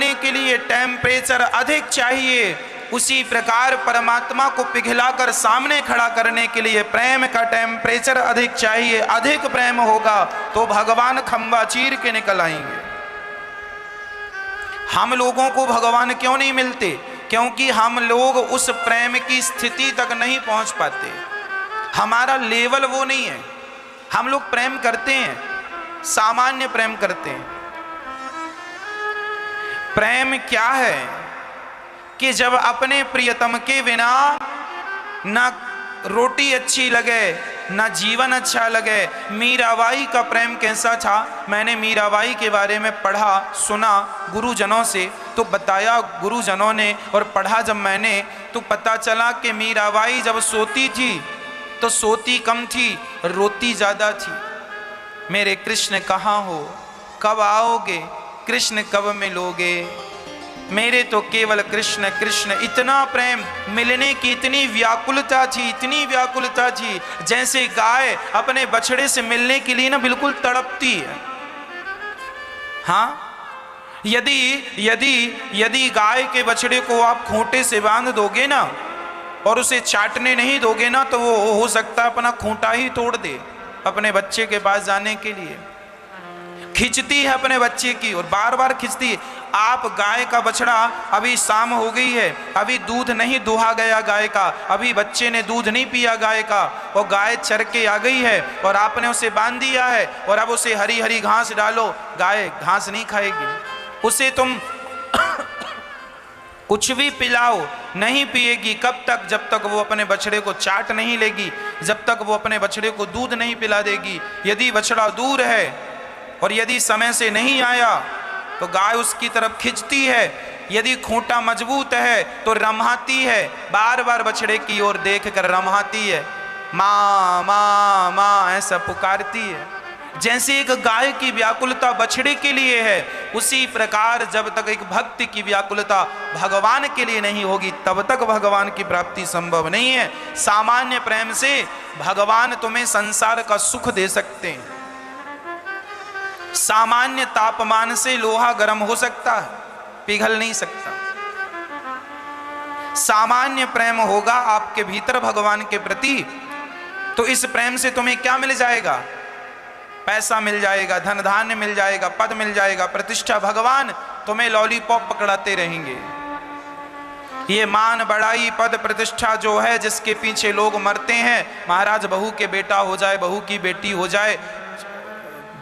पिघलाने के लिए टेम्परेचर अधिक चाहिए, उसी प्रकार परमात्मा को पिघलाकर सामने खड़ा करने के लिए प्रेम का टेम्परेचर अधिक चाहिए। अधिक प्रेम होगा तो भगवान खंबा चीर के निकल आएंगे। हम लोगों को भगवान क्यों नहीं मिलते? क्योंकि हम लोग उस प्रेम की स्थिति तक नहीं पहुंच पाते, हमारा लेवल वो नहीं है। हम लोग प्रेम करते हैं, सामान्य प्रेम करते हैं। प्रेम क्या है कि जब अपने प्रियतम के बिना ना रोटी अच्छी लगे, ना जीवन अच्छा लगे। मीराबाई का प्रेम कैसा था? मैंने मीराबाई के बारे में पढ़ा, सुना गुरुजनों से, तो बताया गुरुजनों ने, और पढ़ा जब मैंने तो पता चला कि मीराबाई जब सोती थी तो सोती कम थी, रोती ज़्यादा थी। मेरे कृष्ण कहाँ हो, कब आओगे, कृष्ण कब मिलोगे, मेरे तो केवल कृष्ण कृष्ण। इतना प्रेम, मिलने की इतनी व्याकुलता थी, इतनी व्याकुलता थी, जैसे गाय अपने बछड़े से मिलने के लिए ना बिल्कुल तड़पती है। हाँ, यदि यदि यदि गाय के बछड़े को आप खूंटे से बांध दोगे ना और उसे चाटने नहीं दोगे ना, तो वो हो सकता है अपना खूंटा ही तोड़ दे अपने बच्चे के पास जाने के लिए। खींचती है अपने बच्चे की और बार बार खींचती है। आप गाय का बछड़ा, अभी शाम हो गई है, अभी दूध नहीं दुहा गया गाय का, अभी बच्चे ने दूध नहीं पिया गाय का, और गाय चर के आ गई है और आपने उसे बांध दिया है और अब उसे हरी हरी घास डालो, गाय घास नहीं खाएगी। उसे तुम कुछ भी पिलाओ नहीं पिएगी। कब तक? जब तक वो अपने बछड़े को चाट नहीं लेगी, जब तक वो अपने बछड़े को दूध नहीं पिला देगी। यदि बछड़ा दूर है और यदि समय से नहीं आया तो गाय उसकी तरफ खिंचती है, यदि खूंटा मजबूत है तो रम्हाती है, बार बार बछड़े की ओर देख कर रम्हाती है, माँ माँ माँ ऐसा पुकारती है। जैसे एक गाय की व्याकुलता बछड़े के लिए है, उसी प्रकार जब तक एक भक्ति की व्याकुलता भगवान के लिए नहीं होगी तब तक भगवान की प्राप्ति संभव नहीं है। सामान्य प्रेम से भगवान तुम्हें संसार का सुख दे सकते हैं। सामान्य तापमान से लोहा गर्म हो सकता है, पिघल नहीं सकता। सामान्य प्रेम होगा आपके भीतर भगवान के प्रति, तो इस प्रेम से तुम्हें क्या मिल जाएगा? पैसा मिल जाएगा, धन धान्य मिल जाएगा, पद मिल जाएगा, प्रतिष्ठा। भगवान तुम्हें लॉलीपॉप पकड़ाते रहेंगे। ये मान बढ़ाई पद प्रतिष्ठा जो है, जिसके पीछे लोग मरते हैं, महाराज बहू के बेटा हो जाए, बहू की बेटी हो जाए,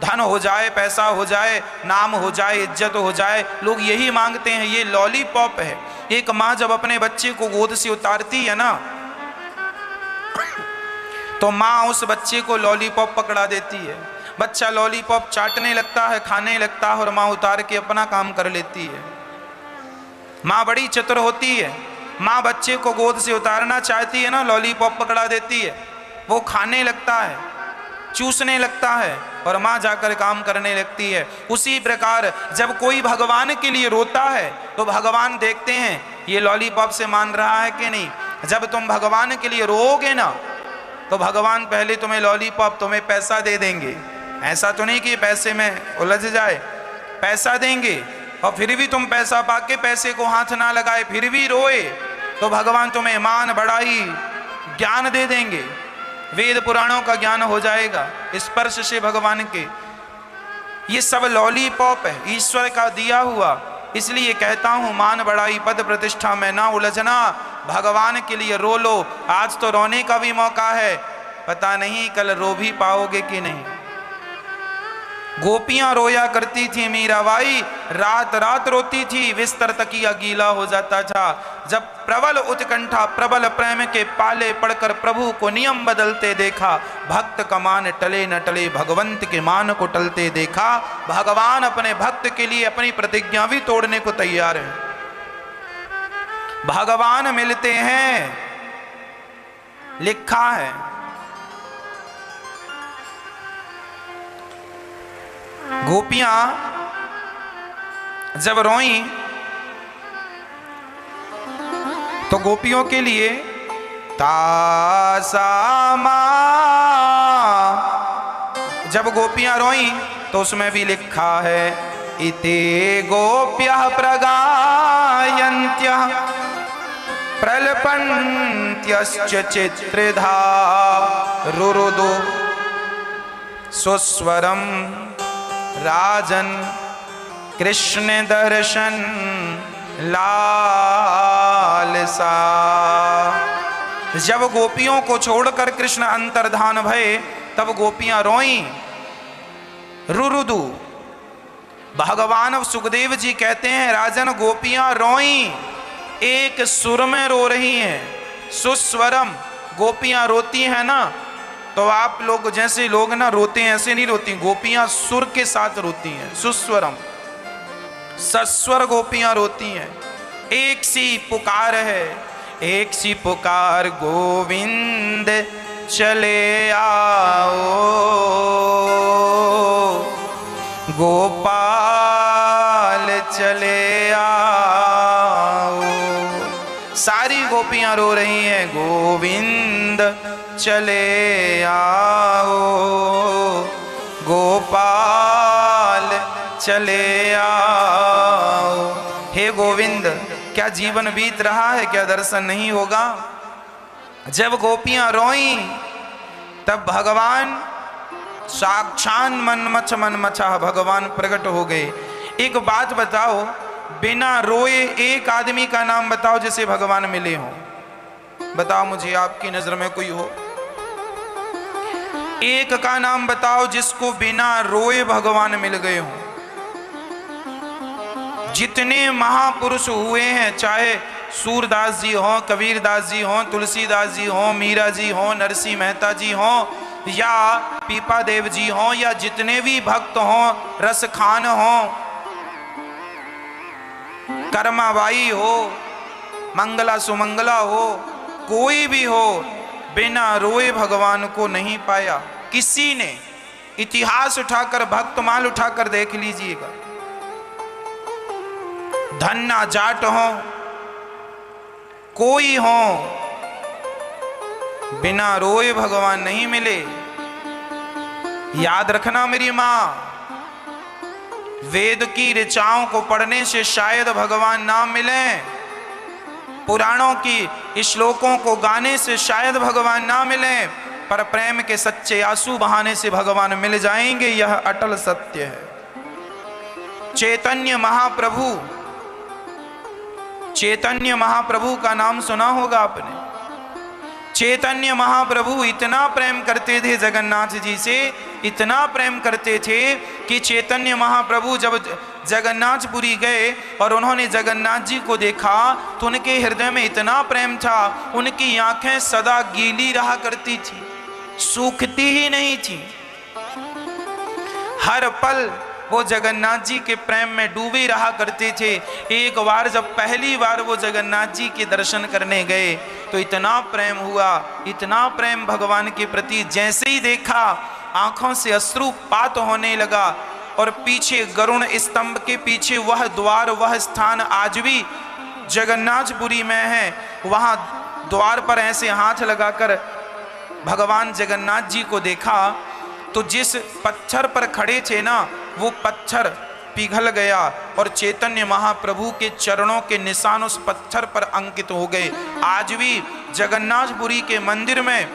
धन हो जाए, पैसा हो जाए, नाम हो जाए, इज्जत हो जाए, लोग यही मांगते हैं। ये लॉलीपॉप है। एक माँ जब अपने बच्चे को गोद से उतारती है ना, तो माँ उस बच्चे को लॉलीपॉप पकड़ा देती है। बच्चा लॉलीपॉप चाटने लगता है, खाने लगता है, और माँ उतार के अपना काम कर लेती है। माँ बड़ी चतुर होती है। माँ बच्चे को गोद से उतारना चाहती है ना, लॉलीपॉप पकड़ा देती है, वो खाने लगता है, चूसने लगता है, और माँ जाकर काम करने लगती है। उसी प्रकार जब कोई भगवान के लिए रोता है तो भगवान देखते हैं ये लॉलीपॉप से मान रहा है कि नहीं। जब तुम भगवान के लिए रोओगे ना, तो भगवान पहले तुम्हें लॉलीपॉप, तुम्हें पैसा दे देंगे। ऐसा तो नहीं कि पैसे में उलझ जाए, पैसा देंगे, और फिर भी तुम पैसा पाके पैसे को हाथ ना लगाए, फिर भी रोए, तो भगवान तुम्हें मान बढ़ाई ज्ञान दे देंगे। वेद पुराणों का ज्ञान हो जाएगा स्पर्श से भगवान के। ये सब लॉलीपॉप है, ईश्वर का दिया हुआ। इसलिए कहता हूं, मान बढ़ाई पद प्रतिष्ठा में ना उलझना, भगवान के लिए रो लो। आज तो रोने का भी मौका है, पता नहीं कल रो भी पाओगे कि नहीं। गोपियां रोया करती थी, मीराबाई रात रात रोती थी, बिस्तर तकिया गीला हो जाता था। जब प्रबल उत्कंठा, प्रबल प्रेम के पाले पड़कर प्रभु को नियम बदलते देखा, भक्त का मान टले न टले, भगवंत के मान को टलते देखा। भगवान अपने भक्त के लिए अपनी प्रतिज्ञा भी तोड़ने को तैयार है। भगवान मिलते हैं, लिखा है। गोपियां जब रोई तो गोपियों के लिए तासा मां, जब गोपियां रोई तो उसमें भी लिखा है इते गोप्यः प्रगायन्त्यः प्रलपन्त्यश्च चित्रिधा रुरुदु सुस्वरं राजन् कृष्ण दर्शन लालसा। जब गोपियों को छोड़कर कृष्ण अंतर्धान भये तब गोपियां रोईं, रुरुदु। भगवान सुखदेव जी कहते हैं राजन गोपियां रोईं, एक सुर में रो रही हैं। सुस्वरम, गोपियां रोती हैं ना तो आप लोग जैसे लोग ना रोते हैं ऐसे नहीं रोती, गोपियां सुर के साथ रोती हैं। सुस्वरम, सस्वर गोपियां रोती हैं। एक सी पुकार है, एक सी पुकार, गोविंद चले आओ, गोपाल चले आओ। सारी गोपियां रो रही हैं, गोविंद चले आओ, गोपाल चले आओ। हे गोविंद, क्या जीवन बीत रहा है, क्या दर्शन नहीं होगा? जब गोपियां रोईं तब भगवान साक्षात मन मचा भगवान प्रकट हो गए। एक बात बताओ, बिना रोए एक आदमी का नाम बताओ जिसे भगवान मिले हो। बताओ मुझे, आपकी नजर में कोई हो? एक का नाम बताओ जिसको बिना रोए भगवान मिल गए हो। जितने महापुरुष हुए हैं, चाहे सूरदास जी हों, कबीरदास जी हों, तुलसीदास जी हों, मीरा जी हों, नरसिंह मेहता जी हों, या पीपा देव जी हों, या जितने भी भक्त हों, रसखान हों, कर्माबाई हो, मंगला सुमंगला हो, कोई भी हो, बिना रोए भगवान को नहीं पाया किसी ने। इतिहास उठाकर, भक्तमाल उठाकर देख लीजिएगा। धन्ना जाट हो, कोई हो, बिना रोए भगवान नहीं मिले। याद रखना मेरी मां, वेद की ऋचाओं को पढ़ने से शायद भगवान ना मिले, पुराणों की श्लोकों को गाने से शायद भगवान ना मिले, पर प्रेम के सच्चे आंसू बहाने से भगवान मिल जाएंगे, यह अटल सत्य है। चैतन्य महाप्रभु, चैतन्य महाप्रभु का नाम सुना होगा आपने। चैतन्य महाप्रभु इतना प्रेम करते थे जगन्नाथ जी से, इतना प्रेम करते थे कि चैतन्य महाप्रभु जब जगन्नाथपुरी गए और उन्होंने जगन्नाथ जी को देखा तो उनके हृदय में इतना प्रेम था, उनकी आंखें सदा गीली रहा करती थी, सूखती ही नहीं थी। हर पल वो जगन्नाथ जी के प्रेम में डूबे रहा करते थे। एक बार जब पहली बार वो जगन्नाथ जी के दर्शन करने गए तो इतना प्रेम हुआ, इतना प्रेम भगवान के प्रति, जैसे ही देखा आंखों से अश्रुपात होने लगा। और पीछे गरुण स्तंभ के पीछे वह द्वार, वह स्थान आज भी जगन्नाथपुरी में है। वहाँ द्वार पर ऐसे हाथ लगाकर भगवान जगन्नाथ जी को देखा तो जिस पत्थर पर खड़े थे ना, वो पत्थर पिघल गया और चैतन्य महाप्रभु के चरणों के निशान उस पत्थर पर अंकित हो गए। आज भी जगन्नाथपुरी के मंदिर में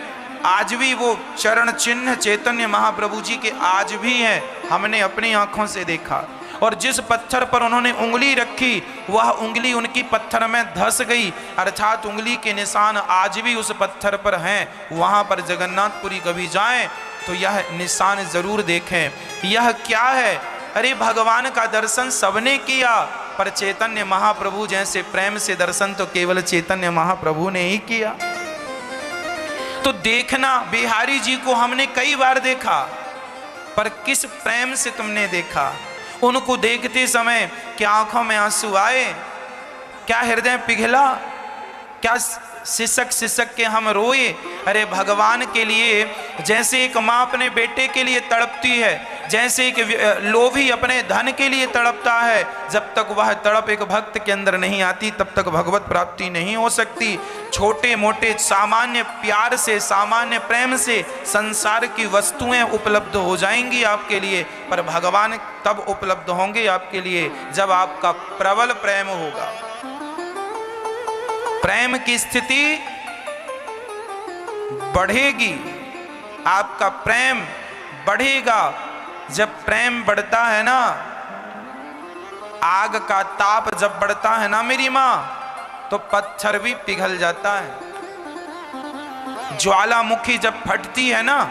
आज भी वो चरण चिन्ह चैतन्य महाप्रभु जी के आज भी हैं, हमने अपनी आंखों से देखा। और जिस पत्थर पर उन्होंने उंगली रखी वह उंगली उनकी पत्थर में धंस गई, अर्थात उंगली के निशान आज भी उस पत्थर पर हैं। वहाँ पर जगन्नाथपुरी कभी जाएं तो यह निशान जरूर देखें। यह क्या है? अरे भगवान का दर्शन सबने किया, पर चैतन्य महाप्रभु जैसे प्रेम से दर्शन तो केवल चैतन्य महाप्रभु ने ही किया। तो देखना, बिहारी जी को हमने कई बार देखा, पर किस प्रेम से तुमने देखा? उनको देखते समय क्या आंखों में आंसू आए? क्या हृदय पिघला? क्या सिसक सिसक के हम रोए? अरे भगवान के लिए जैसे एक माँ अपने बेटे के लिए तड़पती है, जैसे कि लोभी अपने धन के लिए तड़पता है, जब तक वह तड़प एक भक्त के अंदर नहीं आती तब तक भगवत प्राप्ति नहीं हो सकती। छोटे मोटे सामान्य प्यार से, सामान्य प्रेम से संसार की वस्तुएं उपलब्ध हो जाएंगी आपके लिए, पर भगवान तब उपलब्ध होंगे आपके लिए जब आपका प्रबल प्रेम होगा। प्रेम की स्थिति बढ़ेगी, आपका प्रेम बढ़ेगा। जब प्रेम बढ़ता है ना, आग का ताप जब बढ़ता है ना मेरी मां, तो पत्थर भी पिघल जाता है। ज्वालामुखी जब फटती है ना,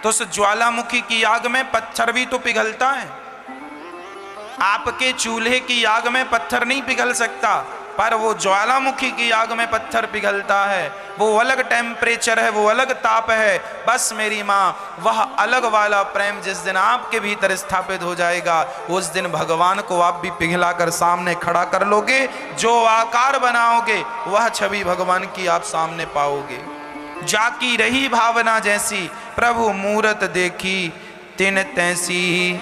तो उस ज्वालामुखी की आग में पत्थर भी तो पिघलता है। आपके चूल्हे की आग में पत्थर नहीं पिघल सकता, पर वो ज्वालामुखी की आग में पत्थर पिघलता है। वो अलग टेम्परेचर है, वो अलग ताप है। बस मेरी माँ, वह अलग वाला प्रेम जिस दिन आपके भीतर स्थापित हो जाएगा, उस दिन भगवान को आप भी पिघला कर सामने खड़ा कर लोगे। जो आकार बनाओगे वह छवि भगवान की आप सामने पाओगे। जाकी रही भावना जैसी, प्रभु मूरत देखी तिन तैसी।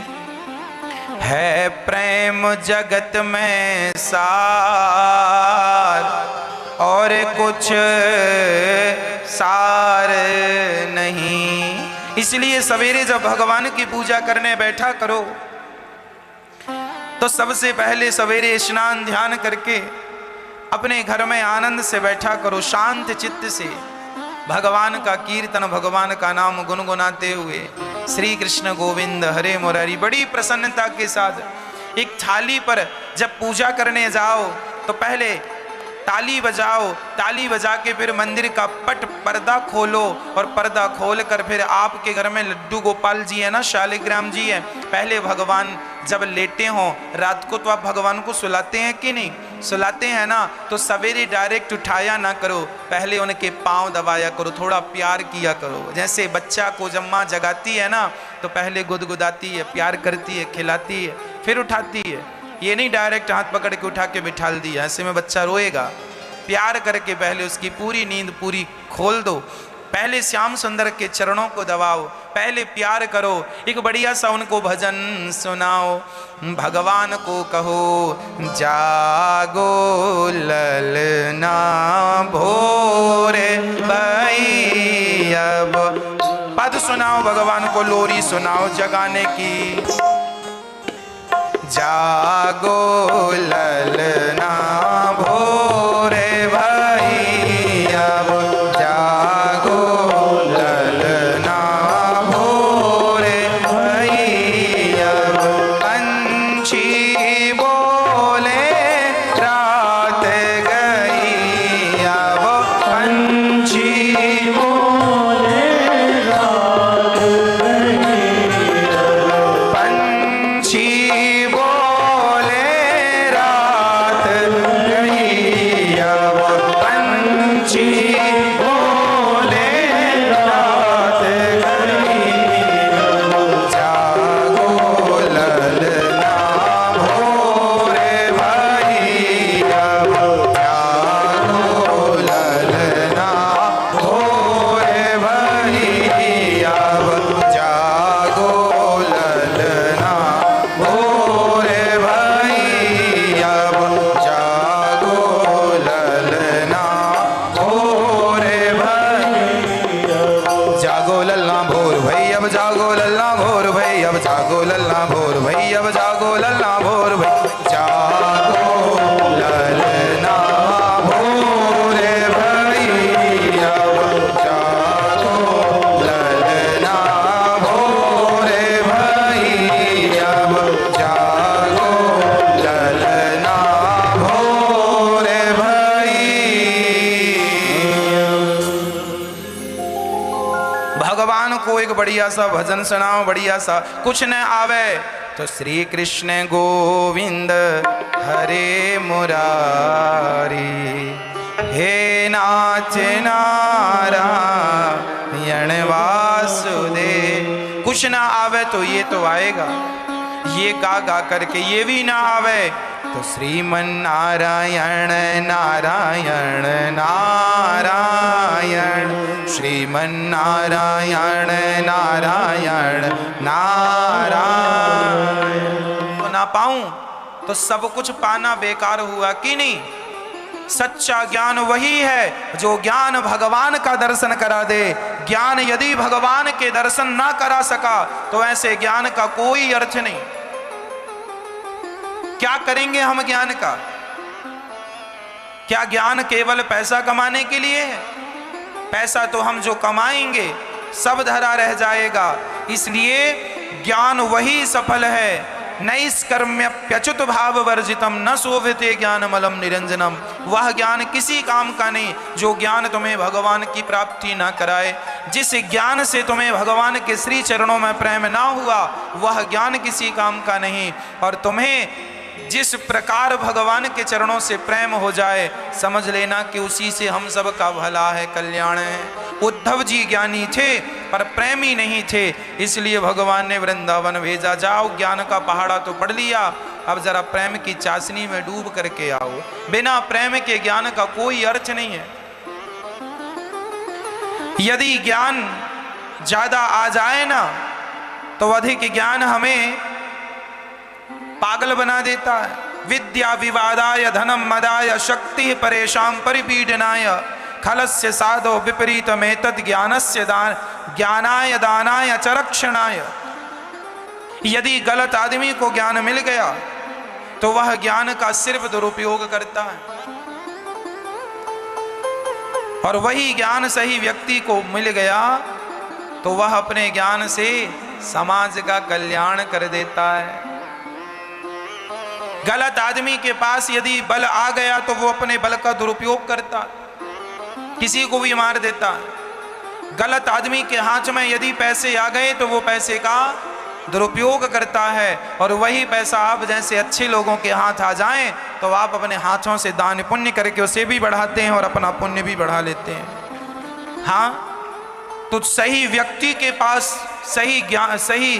है प्रेम जगत में सार, और कुछ सार नहीं। इसलिए सवेरे जब भगवान की पूजा करने बैठा करो, तो सबसे पहले सवेरे स्नान ध्यान करके अपने घर में आनंद से बैठा करो, शांत चित्त से भगवान का कीर्तन, भगवान का नाम गुनगुनाते हुए श्री कृष्ण गोविंद हरे मुरारी, बड़ी प्रसन्नता के साथ। एक थाली पर जब पूजा करने जाओ तो पहले ताली बजाओ, ताली बजा के फिर मंदिर का पट पर्दा खोलो, और पर्दा खोल कर फिर आपके घर में लड्डू गोपाल जी है ना, शालिग्राम जी है, पहले भगवान जब लेटे हों, रात को तो आप भगवान को सुलाते हैं कि नहीं, सुलाते हैं ना, तो सवेरे डायरेक्ट उठाया ना करो, पहले उनके पांव दबाया करो, थोड़ा प्यार किया करो। जैसे बच्चा को जब माँ जगाती है ना, तो पहले गुदगुदाती है, प्यार करती है, खिलाती है, फिर उठाती है। ये नहीं डायरेक्ट हाथ पकड़ के उठा के बिठाल दिया, ऐसे में बच्चा रोएगा। प्यार करके पहले उसकी पूरी नींद पूरी खोल दो, पहले श्याम सुंदर के चरणों को दबाओ, पहले प्यार करो, एक बढ़िया सा उनको भजन सुनाओ, भगवान को कहो जागो ललना भोरे भई। अब पद सुनाओ भगवान को, लोरी सुनाओ जगाने की। जागो ललना भोरे भई, अब जागो ललना भोरे भई। अब पंछी बोले रात गई, अब पंछी बोले रात गई। पंछी बढ़िया सा भजन सुनाओ, बढ़िया सा। कुछ न आवे तो श्री कृष्ण गोविंद हरे मुरारी, हे नाथ नारायण वासुदेव। कुछ ना आवे तो ये तो आएगा, ये गा करके ये भी ना आवे तो श्रीमन नारायण नारायण नारायण, श्रीमन नारायण नारायण नारायण तो ना पाऊं तो सब कुछ पाना बेकार हुआ कि नहीं। सच्चा ज्ञान वही है जो ज्ञान भगवान का दर्शन करा दे। ज्ञान यदि भगवान के दर्शन ना करा सका तो ऐसे ज्ञान का कोई अर्थ नहीं। क्या करेंगे हम ज्ञान का? क्या ज्ञान केवल पैसा कमाने के लिए है? पैसा तो हम जो कमाएंगे सब धरा रह जाएगा। इसलिए ज्ञान वही सफल है। नैष्कर्म्यप्यच्युत भाव वर्जितम न शोभिते ज्ञानमलम निरंजनम। वह ज्ञान किसी काम का नहीं जो ज्ञान तुम्हें भगवान की प्राप्ति ना कराए। जिस ज्ञान से तुम्हें भगवान के श्री चरणों में प्रेम ना हुआ वह ज्ञान किसी काम का नहीं। और तुम्हें जिस प्रकार भगवान के चरणों से प्रेम हो जाए समझ लेना कि उसी से हम सब का भला है, कल्याण है। उद्धव जी ज्ञानी थे पर प्रेमी नहीं थे, इसलिए भगवान ने वृंदावन भेजा। जाओ ज्ञान का पहाड़ा तो पढ़ लिया, अब जरा प्रेम की चाशनी में डूब करके आओ। बिना प्रेम के ज्ञान का कोई अर्थ नहीं है। यदि ज्ञान ज्यादा आ जाए ना तो अधिक ज्ञान हमें पागल बना देता है। विद्या विवादाय धनम मदाय शक्ति परेशान परिपीडनाय खलस्य साधो विपरीतमेतद् ज्ञानस्य ज्ञानाय दानाय च रक्षणाय। यदि गलत आदमी को ज्ञान मिल गया तो वह ज्ञान का सिर्फ दुरुपयोग करता है, और वही ज्ञान सही व्यक्ति को मिल गया तो वह अपने ज्ञान से समाज का कल्याण कर देता है। गलत आदमी के पास यदि बल आ गया तो वो अपने बल का दुरुपयोग करता, किसी को भी मार देता। गलत आदमी के हाथ में यदि पैसे आ गए तो वो पैसे का दुरुपयोग करता है, और वही पैसा आप जैसे अच्छे लोगों के हाथ आ जाए तो आप अपने हाथों से दान पुण्य करके उसे भी बढ़ाते हैं और अपना पुण्य भी बढ़ा लेते हैं। हाँ, तो सही व्यक्ति के पास सही ज्ञान सही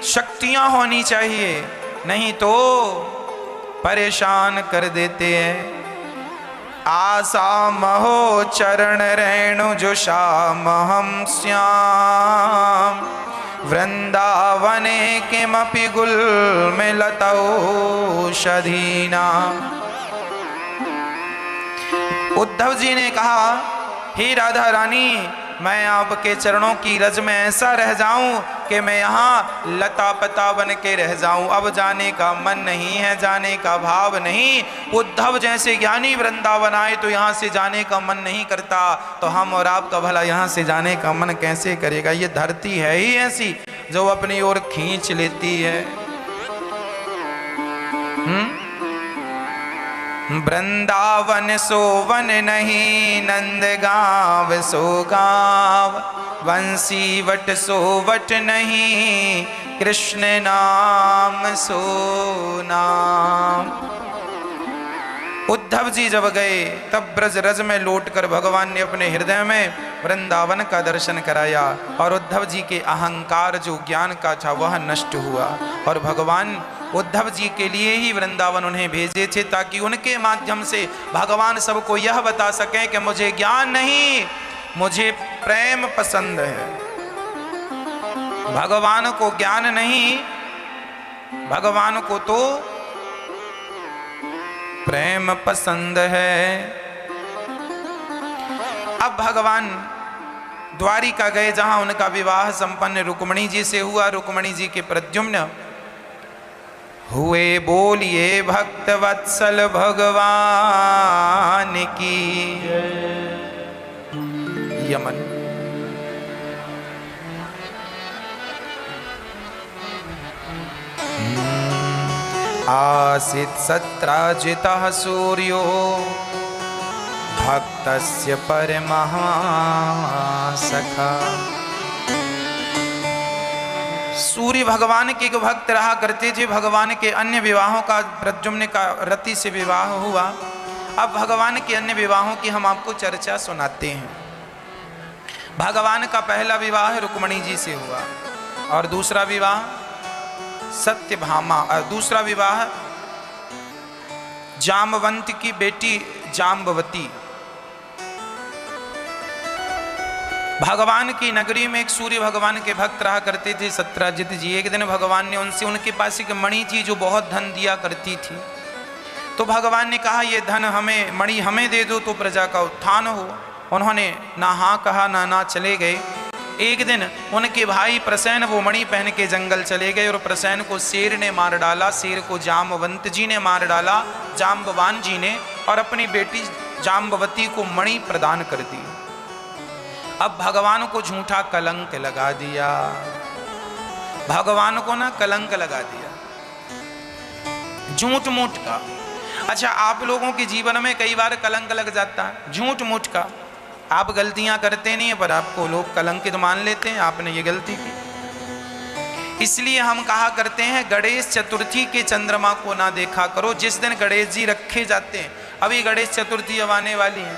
शक्तियां होनी चाहिए, नहीं तो परेशान कर देते हैं। आशा महो चरण रेणु जो श्याम हम श्याम वृंदावने किमपि गुल्मलतौषधीना। उद्धव जी ने कहा, हे राधा रानी, मैं आपके चरणों की रज में ऐसा रह जाऊं कि मैं यहाँ लता पता बन के रह जाऊं। अब जाने का मन नहीं है, जाने का भाव नहीं। उद्धव जैसे ज्ञानी वृंदावन आए तो यहाँ से जाने का मन नहीं करता, तो हम और आपका भला यहाँ से जाने का मन कैसे करेगा? ये धरती है ही ऐसी जो अपनी ओर खींच लेती है। वृंदावन सोवन नहीं, नंद गाँव सो गाँव, वंशी वट सो वट नहीं, कृष्ण नाम सो नाम। उद्धव जी जब गए तब ब्रज रज में लौटकर भगवान ने अपने हृदय में वृंदावन का दर्शन कराया, और उद्धव जी के अहंकार जो ज्ञान का था वह नष्ट हुआ। और भगवान उद्धव जी के लिए ही वृंदावन उन्हें भेजे थे, ताकि उनके माध्यम से भगवान सबको यह बता सकें कि मुझे ज्ञान नहीं, मुझे प्रेम पसंद है। भगवान को ज्ञान नहीं, भगवान को तो प्रेम पसंद है। अब भगवान द्वारिका गए जहां उनका विवाह संपन्न रुक्मणी जी से हुआ। रुक्मणी जी के प्रद्युम्न हुए। बोलिए भक्त वत्सल भगवान की। यमन आसीत् सत्राजितः सूर्यो भक्तस्य परमः सखा। सूर्य भगवान के एक भक्त रहा करते थे। भगवान के अन्य विवाहों का प्रद्युम्न का रति से विवाह हुआ। अब भगवान के अन्य विवाहों की हम आपको चर्चा सुनाते हैं। भगवान का पहला विवाह रुक्मणी जी से हुआ, और दूसरा विवाह सत्यभामा। दूसरा विवाह जाम्बवंत की बेटी जाम्बवती। भगवान की नगरी में एक सूर्य भगवान के भक्त रहा करते थे सत्यजित जी। एक दिन भगवान ने उनसे, उनके पास एक मणि थी जो बहुत धन दिया करती थी। तो भगवान ने कहा ये धन हमें, मणि हमें दे दो तो प्रजा का उत्थान हो। उन्होंने ना हाँ कहा ना चले गए। एक दिन उनके भाई प्रसेन वो मणि पहन के जंगल चले गए और प्रसेन को शेर ने मार डाला। शेर को जाम्बवंत जी ने मार डाला, जाम्बवान जी ने, और अपनी बेटी जाम्बवती को मणि प्रदान कर दी। अब भगवान को झूठा कलंक लगा दिया, भगवान को ना कलंक लगा दिया झूठ मूठ का। अच्छा, आप लोगों के जीवन में कई बार कलंक लग जाता है झूठ मूठ का। आप गलतियां करते नहीं है पर आपको लोग कलंकित मान लेते हैं, आपने ये गलती की। इसलिए हम कहा करते हैं गणेश चतुर्थी के चंद्रमा को ना देखा करो। जिस दिन गणेश जी रखे जाते हैं, अभी गणेश चतुर्थी अब आने वाली है,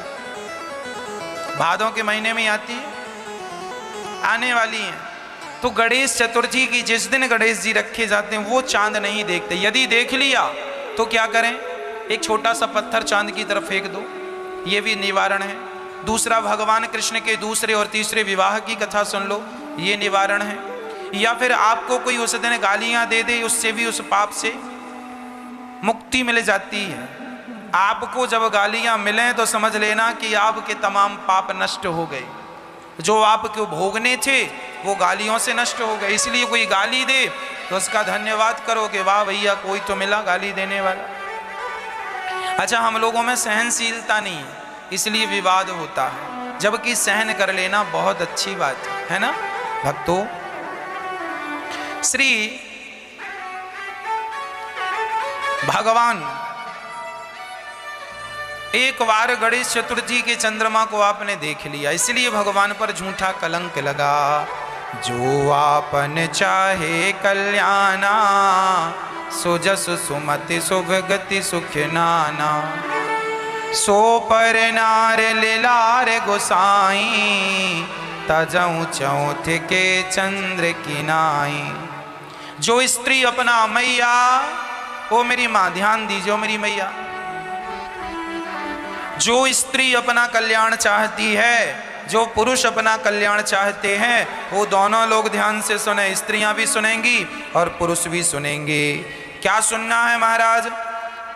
भादों के महीने में आती है, आने वाली है। तो गणेश चतुर्थी की जिस दिन गणेश जी रखे जाते हैं वो चांद नहीं देखते। यदि देख लिया तो क्या करें, एक छोटा सा पत्थर चांद की तरफ फेंक दो, ये भी निवारण है। दूसरा, भगवान कृष्ण के दूसरे और तीसरे विवाह की कथा सुन लो, ये निवारण है। या फिर आपको कोई उस दिन गालियां दे दे, उससे भी उस पाप से मुक्ति मिल जाती है। आपको जब गालियां मिलें तो समझ लेना कि आपके तमाम पाप नष्ट हो गए, जो आपको भोगने थे वो गालियों से नष्ट हो गए। इसलिए कोई गाली दे तो उसका धन्यवाद करो कि वाह भैया कोई तो मिला गाली देने वाला। अच्छा, हम लोगों में सहनशीलता नहीं है इसलिए विवाद होता है, जबकि सहन कर लेना बहुत अच्छी बात है ना भक्तों। श्री भगवान एक बार गणेश चतुर्थी के चंद्रमा को आपने देख लिया, इसलिए भगवान पर झूठा कलंक लगा। जो आपन चाहे कल्याणा, सुजस सुमति शुभ गति सुख नाना। सो पर नार लिलार गोसाई, तजऊ चौथ के चंद्र की नाई। जो स्त्री अपना मैया, ओ मेरी माँ ध्यान दीजिए मेरी मैया, जो स्त्री अपना कल्याण चाहती है, जो पुरुष अपना कल्याण चाहते हैं, वो दोनों लोग ध्यान से सुने, स्त्रियां भी सुनेंगी और पुरुष भी सुनेंगे। क्या सुनना है महाराज,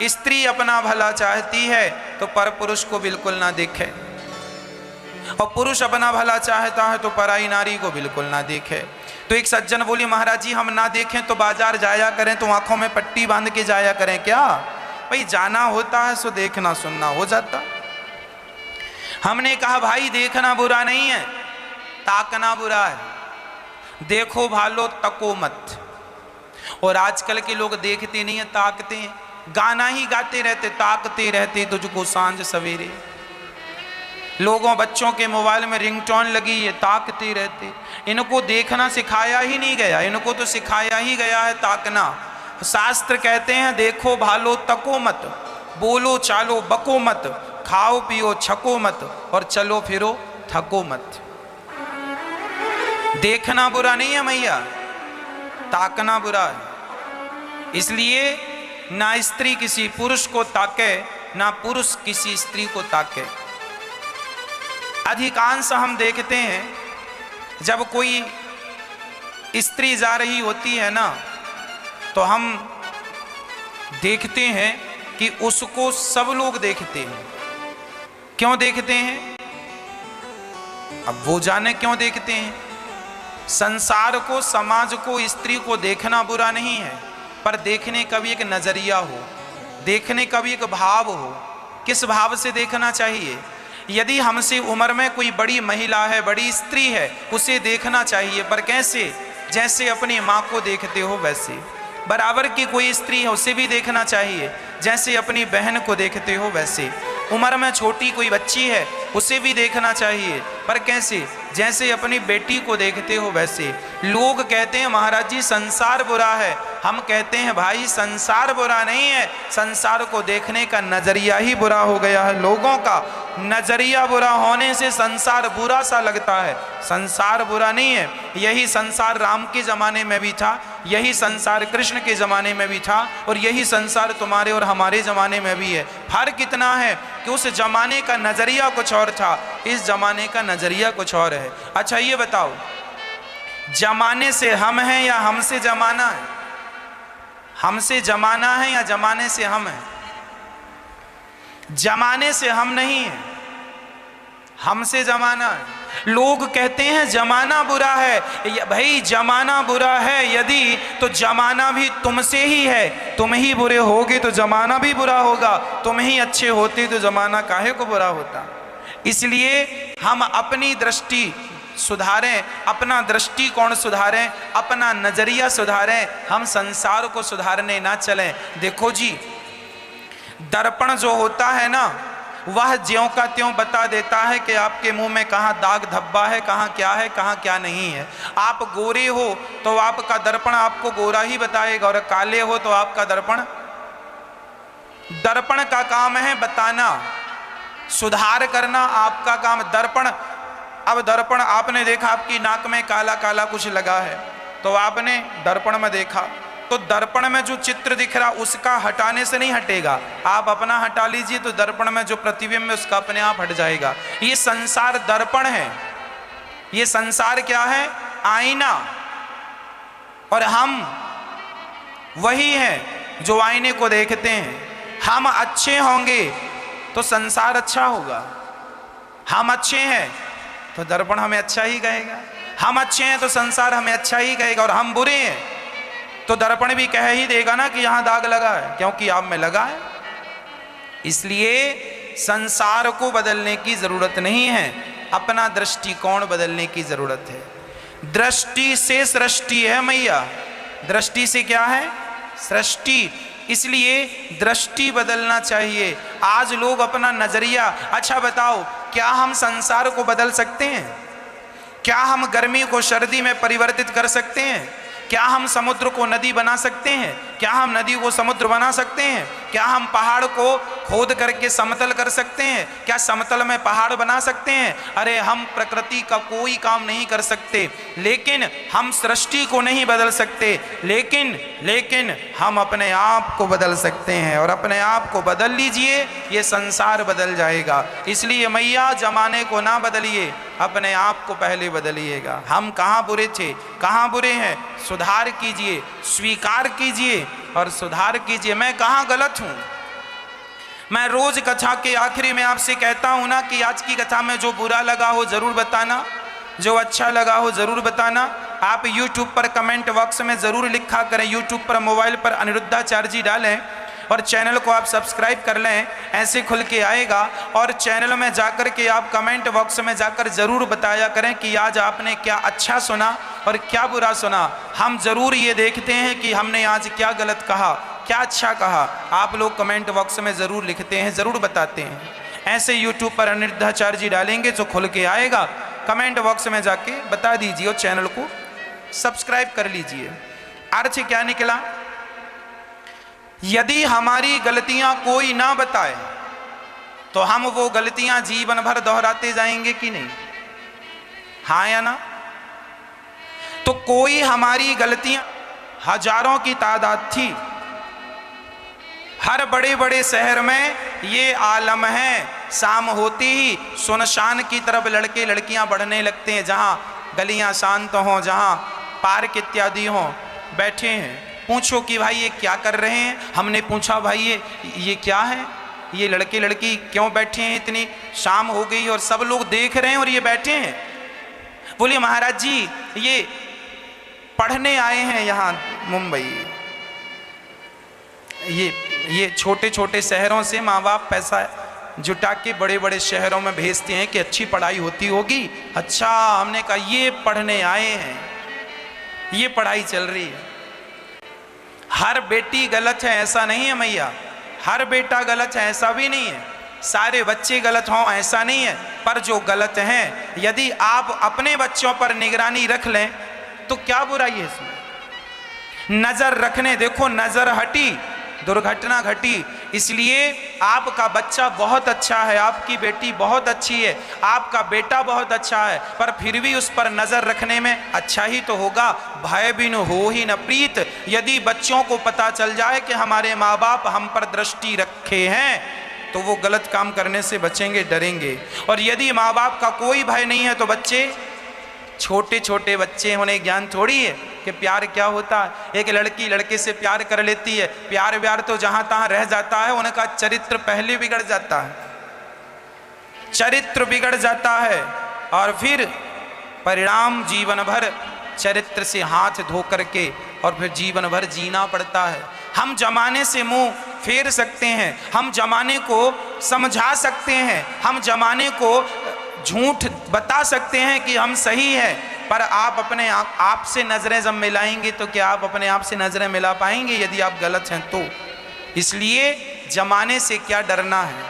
स्त्री अपना भला चाहती है तो पर पुरुष को बिल्कुल ना देखे, और पुरुष अपना भला चाहता है तो पराई नारी को बिल्कुल ना देखे। तो एक सज्जन बोले महाराज जी हम ना देखें तो बाजार जाया करें, तो आंखों में पट्टी बांध के जाया करें क्या? भाई जाना होता है सो देखना सुनना हो जाता। हमने कहा भाई देखना बुरा नहीं है, ताकना बुरा है। देखो भालो तको मत। और आजकल के लोग देखते नहीं है, ताकते हैं, गाना ही गाते रहते, ताकते रहते तुझको सांझ सवेरे। लोगों बच्चों के मोबाइल में रिंगटोन लगी है, ताकते रहते। इनको देखना सिखाया ही नहीं गया, इनको तो सिखाया ही गया है ताकना। शास्त्र कहते हैं देखो भालो तको मत, बोलो चालो बको मत, खाओ पियो छको मत, और चलो फिरो थको मत। देखना बुरा नहीं है मैया, ताकना बुरा है। इसलिए ना स्त्री किसी पुरुष को ताके, ना पुरुष किसी स्त्री को ताके। अधिकांश हम देखते हैं जब कोई स्त्री जा रही होती है ना, तो हम देखते हैं कि उसको सब लोग देखते हैं। क्यों देखते हैं? अब वो जाने क्यों देखते हैं। संसार को, समाज को, स्त्री को देखना बुरा नहीं है, पर देखने का भी एक नजरिया हो, देखने का भी एक भाव हो। किस भाव से देखना चाहिए? यदि हमसे उम्र में कोई बड़ी महिला है, बड़ी स्त्री है, उसे देखना चाहिए, पर कैसे? जैसे अपनी माँ को देखते हो वैसे। बराबर की कोई स्त्री है उसे भी देखना चाहिए, जैसे अपनी बहन को देखते हो वैसे। उम्र में छोटी कोई बच्ची है उसे भी देखना चाहिए, पर कैसे? जैसे अपनी बेटी को देखते हो वैसे। लोग कहते हैं महाराज जी संसार बुरा है, हम कहते हैं भाई संसार बुरा नहीं है, संसार को देखने का नजरिया ही बुरा हो गया है लोगों का। नजरिया बुरा होने से संसार बुरा सा लगता है। संसार बुरा नहीं है, यही संसार राम के जमाने में भी था, यही संसार कृष्ण के जमाने में भी था, और यही संसार तुम्हारे और हमारे जमाने में भी है। फर्क इतना है कि उस जमाने का नजरिया कुछ और था, इस जमाने का नजरिया कुछ और है। अच्छा ये बताओ, जमाने से हम हैं या हमसे जमाना है? हमसे जमाना है या जमाने से हम हैं? जमाने से हम नहीं है, हमसे जमाना है। लोग कहते हैं जमाना बुरा है। भाई जमाना बुरा है यदि, तो जमाना भी तुमसे ही है। तुम ही बुरे होगे तो जमाना भी बुरा होगा, तुम ही अच्छे होते तो जमाना काहे को बुरा होता। इसलिए हम अपनी दृष्टि सुधारें, अपना दृष्टिकोण सुधारें, अपना नजरिया सुधारें, हम संसार को सुधारने ना चलें। देखो जी, दर्पण जो होता है ना, वह ज्यों का त्यों बता देता है कि आपके मुंह में कहाँ दाग धब्बा है, कहाँ क्या नहीं है। आप गोरे हो तो आपका दर्पण आपको गोरा ही बताएगा, और काले हो तो आपका दर्पण का काम है बताना, सुधार करना आपका काम। अब दर्पण आपने देखा आपकी नाक में काला काला कुछ लगा है, तो आपने दर्पण में देखा, तो दर्पण में जो चित्र दिख रहा उसका हटाने से नहीं हटेगा, आप अपना हटा लीजिए तो दर्पण में जो प्रतिबिंब है उसका अपने आप हट जाएगा। ये संसार दर्पण है, ये संसार क्या है? आईना। और हम वही हैं जो आईने को देखते हैं। हम अच्छे होंगे तो संसार अच्छा होगा, हम अच्छे हैं तो दर्पण हमें अच्छा ही कहेगा, हम अच्छे हैं तो संसार हमें अच्छा ही कहेगा, और हम बुरे हैं तो दर्पण भी कह ही देगा ना कि यहां दाग लगा है, क्योंकि आप में लगा है। इसलिए संसार को बदलने की जरूरत नहीं है, अपना दृष्टिकोण बदलने की जरूरत है। दृष्टि से सृष्टि है मैया, दृष्टि से क्या है? सृष्टि। इसलिए दृष्टि बदलना चाहिए। आज लोग अपना नजरिया, अच्छा बताओ, क्या हम संसार को बदल सकते हैं? क्या हम गर्मी को सर्दी में परिवर्तित कर सकते हैं? क्या हम समुद्र को नदी बना सकते हैं? क्या हम नदी को समुद्र बना सकते हैं? क्या हम पहाड़ को खोद करके समतल कर सकते हैं? क्या समतल में पहाड़ बना सकते हैं? अरे हम प्रकृति का कोई काम नहीं कर सकते, लेकिन हम सृष्टि को नहीं बदल सकते, लेकिन हम अपने आप को बदल सकते हैं, और अपने आप को बदल लीजिए, ये संसार बदल जाएगा। इसलिए मैया जमाने को ना बदलिए, अपने आप को पहले बदलिएगा। हम कहाँ बुरे थे, कहाँ बुरे हैं, सुधार कीजिए, स्वीकार कीजिए और सुधार कीजिए। मैं कहाँ गलत हूँ? मैं रोज कथा के आखिरी में आपसे कहता हूँ ना कि आज की कथा में जो बुरा लगा हो जरूर बताना, जो अच्छा लगा हो जरूर बताना। आप YouTube पर कमेंट बॉक्स में जरूर लिखा करें, YouTube पर मोबाइल पर अनिरुद्धाचार्य जी डालें और चैनल को आप सब्सक्राइब कर लें, ऐसे खुल के आएगा। और चैनल में जाकर के आप कमेंट बॉक्स में जाकर जरूर बताया करें कि आज आपने क्या अच्छा सुना और क्या बुरा सुना। हम जरूर ये देखते हैं कि हमने आज क्या गलत कहा, क्या अच्छा कहा। आप लोग कमेंट बॉक्स में जरूर लिखते हैं, जरूर बताते हैं। ऐसे YouTube पर अनिरुद्धाचार्य जी डालेंगे तो खुल के आएगा, कमेंट बॉक्स में जाके बता दीजिए और चैनल को सब्सक्राइब कर लीजिए। अर्थ क्या निकला? यदि हमारी गलतियां कोई ना बताए तो हम वो गलतियां जीवन भर दोहराते जाएंगे कि नहीं? हाँ या ना? तो कोई हमारी गलतियां, हजारों की तादाद थी, हर बड़े बड़े शहर में ये आलम है, शाम होती ही सुनसान की तरफ लड़के लड़कियां बढ़ने लगते हैं, जहां गलियां शांत हों, जहां पार्क इत्यादि हों, बैठे हैं। पूछो कि भाई ये क्या कर रहे हैं? हमने पूछा भाई ये क्या है, ये लड़के लड़की क्यों बैठे हैं? इतनी शाम हो गई और सब लोग देख रहे हैं और ये बैठे हैं। बोलिए महाराज जी ये पढ़ने आए हैं यहाँ मुंबई। ये छोटे छोटे शहरों से माँ बाप पैसा जुटा के बड़े बड़े शहरों में भेजते हैं कि अच्छी पढ़ाई होती होगी। अच्छा, हमने कहा ये पढ़ने आए हैं, ये पढ़ाई चल रही है। हर बेटी गलत है ऐसा नहीं है मैया, हर बेटा गलत है ऐसा भी नहीं है, सारे बच्चे गलत हों ऐसा नहीं है, पर जो गलत हैं यदि आप अपने बच्चों पर निगरानी रख लें तो क्या बुराई है इसमें? नजर रखने, देखो नजर हटी, दुर्घटना घटी, इसलिए आपका बच्चा बहुत अच्छा है, आपकी बेटी बहुत अच्छी है, आपका बेटा बहुत अच्छा है, पर फिर भी उस पर नजर रखने में अच्छा ही तो होगा। भय बिन हो ही न प्रीत। यदि बच्चों को पता चल जाए कि हमारे माँ बाप हम पर दृष्टि रखे हैं तो वो गलत काम करने से बचेंगे, डरेंगे। और यदि माँ बाप का कोई भय नहीं है तो बच्चे, छोटे छोटे बच्चे, उन्हें ज्ञान थोड़ी है कि प्यार क्या होता है। एक लड़की लड़के से प्यार कर लेती है, प्यार व्यार तो जहां तहां रह जाता है, उनका चरित्र पहले बिगड़ जाता है, चरित्र बिगड़ जाता है और फिर परिणाम जीवन भर चरित्र से हाथ धो करके और फिर जीवन भर जीना पड़ता है। हम जमाने से मुंह फेर सकते हैं, हम जमाने को समझा सकते हैं, हम जमाने को झूठ बता सकते हैं कि हम सही हैं, पर आप अपने आप से नजरें जब मिलाएंगे तो क्या आप अपने आप से नजरें मिला पाएंगे यदि आप गलत हैं तो? इसलिए जमाने से क्या डरना है,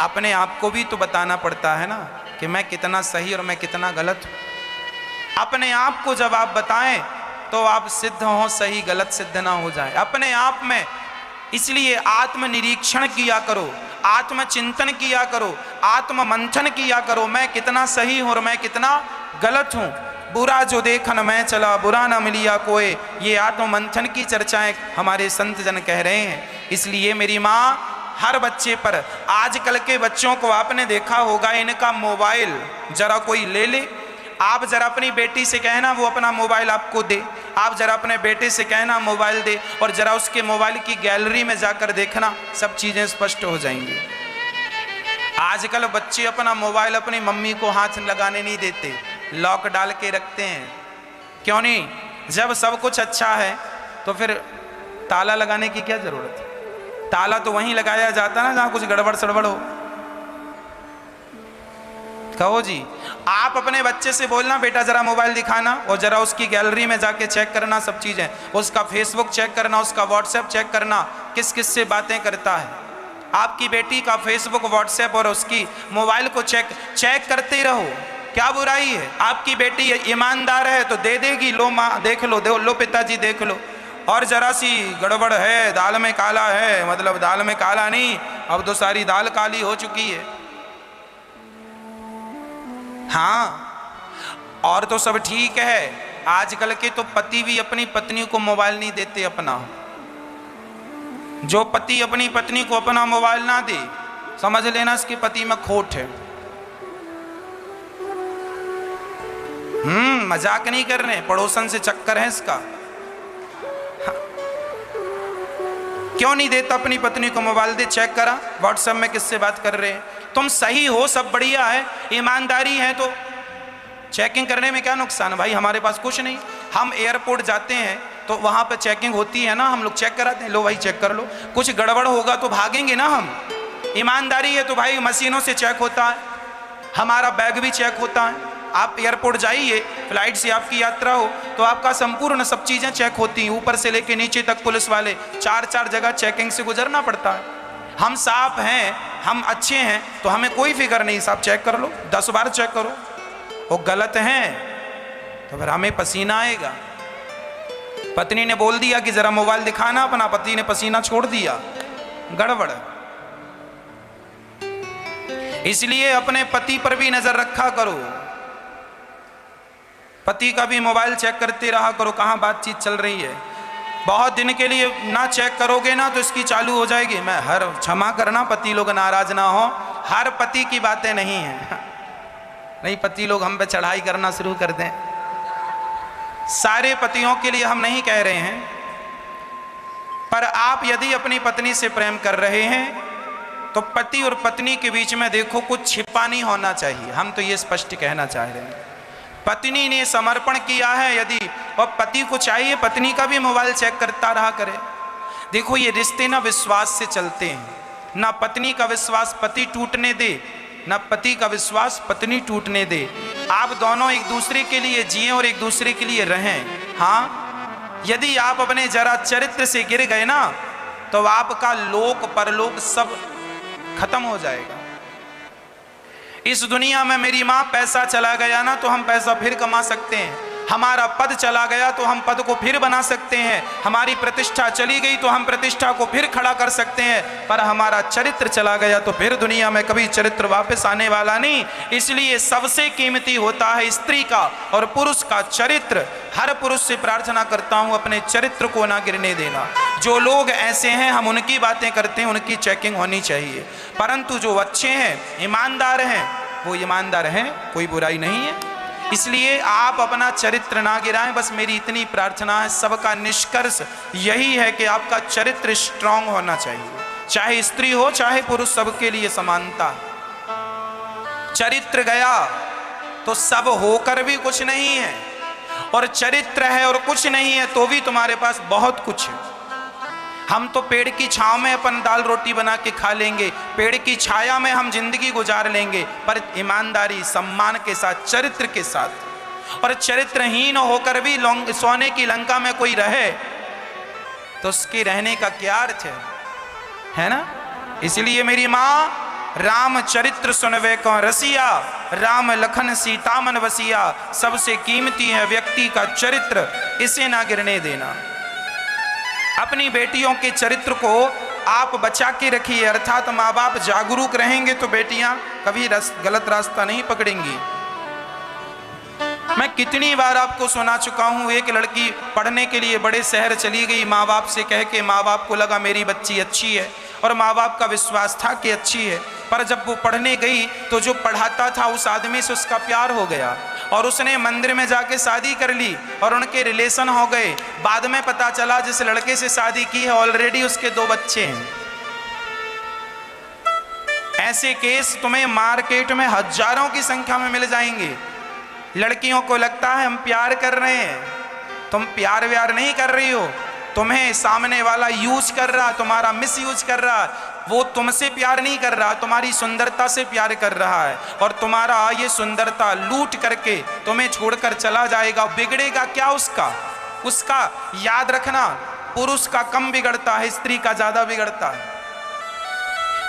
अपने आप को भी तो बताना पड़ता है ना कि मैं कितना सही और मैं कितना गलत हूं। अपने आप को जब आप बताएं तो आप सिद्ध हो, सही गलत सिद्ध ना हो जाए अपने आप में। इसलिए आत्मनिरीक्षण किया करो, आत्मचिंतन किया करो, आत्म मंथन किया करो, मैं कितना सही हूं और मैं कितना गलत हूं। बुरा जो देखन मैं चला, बुरा न मिलिया कोई, ये आत्म मंथन की चर्चाएं हमारे संत जन कह रहे हैं। इसलिए मेरी माँ हर बच्चे पर, आजकल के बच्चों को आपने देखा होगा, इनका मोबाइल जरा कोई ले ले, आप जरा अपनी बेटी से कहना वो अपना मोबाइल आपको दे, आप जरा अपने बेटे से कहना मोबाइल दे, और जरा उसके मोबाइल की गैलरी में जाकर देखना, सब चीजें स्पष्ट हो जाएंगी। आजकल बच्चे अपना मोबाइल अपनी मम्मी को हाथ लगाने नहीं देते, लॉक डाल के रखते हैं। क्यों नहीं? जब सब कुछ अच्छा है तो फिर ताला लगाने की क्या जरूरत है? ताला तो वहीं लगाया जाता ना जहां कुछ गड़बड़ सड़बड़ हो। कहो जी, आप अपने बच्चे से बोलना बेटा जरा मोबाइल दिखाना, और जरा उसकी गैलरी में जाके चेक करना सब चीजें, उसका फेसबुक चेक करना, उसका व्हाट्सएप चेक करना, किस किस से बातें करता है। आपकी बेटी का फेसबुक, व्हाट्सएप और उसकी मोबाइल को चेक करते रहो, क्या बुराई है? आपकी बेटी ईमानदार है तो दे देगी, लो माँ देख लो, लो पिताजी देख लो। और जरा सी गड़बड़ है, दाल में काला है, मतलब दाल में काला नहीं, अब तो सारी दाल काली हो चुकी है। हाँ, और तो सब ठीक है। आजकल के तो पति भी अपनी पत्नी को मोबाइल नहीं देते अपना। जो पति अपनी पत्नी को अपना मोबाइल ना दे, समझ लेना इसके पति में खोट है। मजाक नहीं कर रहे, पड़ोसन से चक्कर है इसका। हाँ। क्यों नहीं देता अपनी पत्नी को मोबाइल? दे, चेक करा व्हाट्सएप में किससे बात कर रहे हैं। तुम सही हो, सब बढ़िया है, ईमानदारी है तो चेकिंग करने में क्या नुकसान है भाई? हमारे पास कुछ नहीं, हम एयरपोर्ट जाते हैं तो वहां पर चेकिंग होती है ना, हम लोग चेक कराते हैं, लो भाई चेक कर लो, कुछ गड़बड़ होगा तो भागेंगे ना हम। ईमानदारी है तो भाई मशीनों से चेक होता है, हमारा बैग भी चेक होता है। आप एयरपोर्ट जाइए, फ्लाइट से आपकी यात्रा हो तो आपका संपूर्ण सब चीजें चेक होती हैं, ऊपर से लेके नीचे तक पुलिस वाले 4-4 जगह चेकिंग से गुजरना पड़ता है। हम साफ हैं, हम अच्छे हैं तो हमें कोई फिक्र नहीं, साहब चेक कर लो, 10 बार चेक करो। वो गलत हैं तो फिर हमें पसीना आएगा। पत्नी ने बोल दिया कि जरा मोबाइल दिखाना अपना, पति ने पसीना छोड़ दिया, गड़बड़। इसलिए अपने पति पर भी नजर रखा करो, पति का भी मोबाइल चेक करते रहा करो, कहाँ बातचीत चल रही है। बहुत दिन के लिए ना चेक करोगे ना तो इसकी चालू हो जाएगी। मैं हर, क्षमा करना पति लोग नाराज ना हो, हर पति की बातें नहीं है, नहीं पति लोग हम पे चढ़ाई करना शुरू कर दें। सारे पतियों के लिए हम नहीं कह रहे हैं, पर आप यदि अपनी पत्नी से प्रेम कर रहे हैं तो पति और पत्नी के बीच में देखो कुछ छिपा नहीं होना चाहिए। हम तो ये स्पष्ट कहना चाह रहे हैं, पत्नी ने समर्पण किया है यदि, और पति को चाहिए पत्नी का भी मोबाइल चेक करता रहा करे। देखो ये रिश्ते ना विश्वास से चलते हैं, ना पत्नी का विश्वास पति टूटने दे, ना पति का विश्वास पत्नी टूटने दे। आप दोनों एक दूसरे के लिए जिएं और एक दूसरे के लिए रहें। हाँ, यदि आप अपने जरा चरित्र से गिर गए ना तो आपका लोक परलोक सब खत्म हो जाएगा। इस दुनिया में मेरी माँ पैसा चला गया ना तो हम पैसा फिर कमा सकते हैं, हमारा पद चला गया तो हम पद को फिर बना सकते हैं, हमारी प्रतिष्ठा चली गई तो हम प्रतिष्ठा को फिर खड़ा कर सकते हैं, पर हमारा चरित्र चला गया तो फिर दुनिया में कभी चरित्र वापस आने वाला नहीं। इसलिए सबसे कीमती होता है स्त्री का और पुरुष का चरित्र। हर पुरुष से प्रार्थना करता हूं अपने चरित्र को ना गिरने देना। जो लोग ऐसे हैं हम उनकी बातें करते हैं, उनकी चेकिंग होनी चाहिए, परंतु जो अच्छे हैं, ईमानदार हैं, वो ईमानदार हैं, कोई बुराई नहीं है। इसलिए आप अपना चरित्र ना गिराएं, बस मेरी इतनी प्रार्थना है। सबका निष्कर्ष यही है कि आपका चरित्र स्ट्रांग होना चाहिए, चाहे स्त्री हो चाहे पुरुष, सबके लिए समानता। चरित्र गया तो सब होकर भी कुछ नहीं है, और चरित्र है और कुछ नहीं है तो भी तुम्हारे पास बहुत कुछ है। हम तो पेड़ की छांव में अपन दाल रोटी बना के खा लेंगे, पेड़ की छाया में हम जिंदगी गुजार लेंगे, पर ईमानदारी सम्मान के साथ, चरित्र के साथ। और चरित्रहीन होकर भी सोने की लंका में कोई रहे तो उसके रहने का क्या अर्थ है ना। इसलिए मेरी माँ, राम चरित्र सुनवे को रसिया, राम लखन सीता मन बसिया। सबसे कीमती है व्यक्ति का चरित्र, इसे ना गिरने देना। अपनी बेटियों के चरित्र को आप बचा के रखिए, अर्थात माँ बाप जागरूक रहेंगे तो बेटियां कभी गलत रास्ता नहीं पकड़ेंगी। मैं कितनी बार आपको सुना चुका हूं, एक लड़की पढ़ने के लिए बड़े शहर चली गई, माँ बाप से कह के। माँ बाप को लगा मेरी बच्ची अच्छी है और माँ बाप का विश्वास था कि अच्छी है, पर जब वो पढ़ने गई तो जो पढ़ाता था उस आदमी से उसका प्यार हो गया और उसने मंदिर में जाके शादी कर ली और उनके रिलेशन हो गए। बाद में पता चला जिस लड़के से शादी की है ऑलरेडी उसके 2 बच्चे हैं। ऐसे केस तुम्हें मार्केट में हजारों की संख्या में मिल जाएंगे। लड़कियों को लगता है हम प्यार कर रहे हैं, तुम प्यार व्यार नहीं कर रही हो, तुम्हें सामने वाला यूज कर रहा, तुम्हारा मिस यूज कर रहा। वो तुमसे प्यार नहीं कर रहा, तुम्हारी सुंदरता से प्यार कर रहा है, और तुम्हारा ये सुंदरता लूट करके तुम्हें छोड़कर चला जाएगा। बिगड़ेगा क्या उसका याद रखना, पुरुष का कम बिगड़ता है, स्त्री का ज्यादा बिगड़ता है।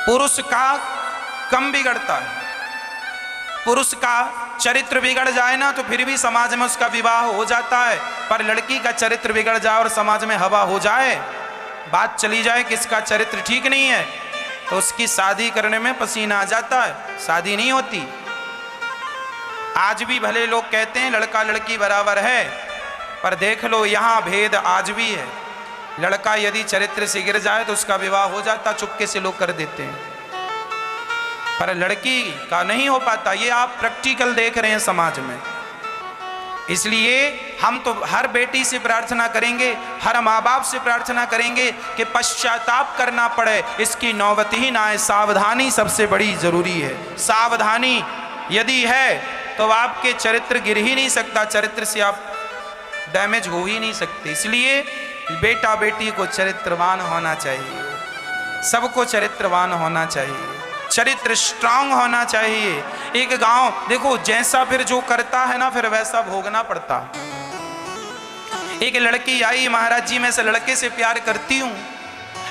पुरुष का कम बिगड़ता है, पुरुष का चरित्र बिगड़ जाए ना तो फिर भी समाज में उसका विवाह हो जाता है, पर लड़की का चरित्र बिगड़ जाए और समाज में हवा हो जाए, बात चली जाए कि इसका चरित्र ठीक नहीं है, तो उसकी शादी करने में पसीना आ जाता है, शादी नहीं होती। आज भी भले लोग कहते हैं लड़का लड़की बराबर है, पर देख लो यहाँ भेद आज भी है। लड़का यदि चरित्र से गिर जाए तो उसका विवाह हो जाता, चुपके से लोग कर देते हैं, पर लड़की का नहीं हो पाता। ये आप प्रैक्टिकल देख रहे हैं समाज में। इसलिए हम तो हर बेटी से प्रार्थना करेंगे, हर माँ बाप से प्रार्थना करेंगे कि पश्चाताप करना पड़े, इसकी नौबत ही ना आए। सावधानी सबसे बड़ी जरूरी है। सावधानी यदि है तो आपके चरित्र गिर ही नहीं सकता, चरित्र से आप डैमेज हो ही नहीं सकते। इसलिए बेटा बेटी को चरित्रवान होना चाहिए, सबको चरित्रवान होना चाहिए, चरित्र स्ट्रांग होना चाहिए। एक गांव देखो, जैसा फिर जो करता है ना फिर वैसा भोगना पड़ता। एक लड़की आई, महाराज जी मैं इस लड़के से प्यार करती हूँ।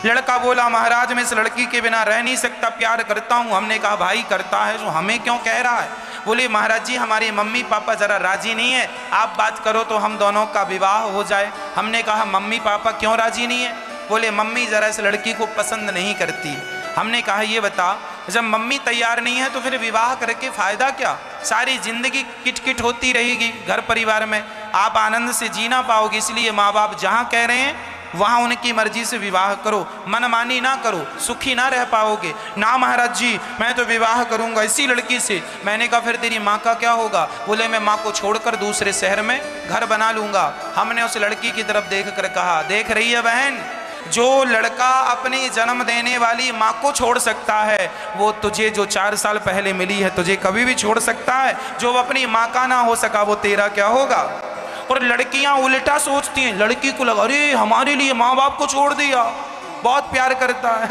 लड़का बोला महाराज मैं इस लड़की के बिना रह नहीं सकता, प्यार करता हूँ। हमने कहा भाई करता है जो हमें क्यों कह रहा है? बोले महाराज जी हमारे मम्मी पापा जरा राजी नहीं है, आप बात करो तो हम दोनों का विवाह हो जाए। हमने कहा मम्मी पापा क्यों राजी नहीं है? बोले मम्मी जरा इस लड़की को पसंद नहीं करती। हमने कहा ये बता, जब मम्मी तैयार नहीं है तो फिर विवाह करके फायदा क्या? सारी जिंदगी किटकिट होती रहेगी घर परिवार में, आप आनंद से जी ना पाओगे। इसलिए माँ बाप जहाँ कह रहे हैं वहाँ उनकी मर्जी से विवाह करो, मनमानी ना करो, सुखी ना रह पाओगे। ना महाराज जी मैं तो विवाह करूँगा इसी लड़की से। मैंने कहा फिर तेरी माँ का क्या होगा? बोले मैं माँ को छोड़कर दूसरे शहर में घर बना लूँगा। हमने उस लड़की की तरफ देख कर कहा देख रही है बहन, जो लड़का अपनी जन्म देने वाली माँ को छोड़ सकता है वो तुझे जो 4 साल पहले मिली है तुझे कभी भी छोड़ सकता है। जो अपनी माँ का ना हो सका वो तेरा क्या होगा? और लड़कियां उल्टा सोचती हैं, लड़की को लगा अरे हमारे लिए माँ बाप को छोड़ दिया, बहुत प्यार करता है।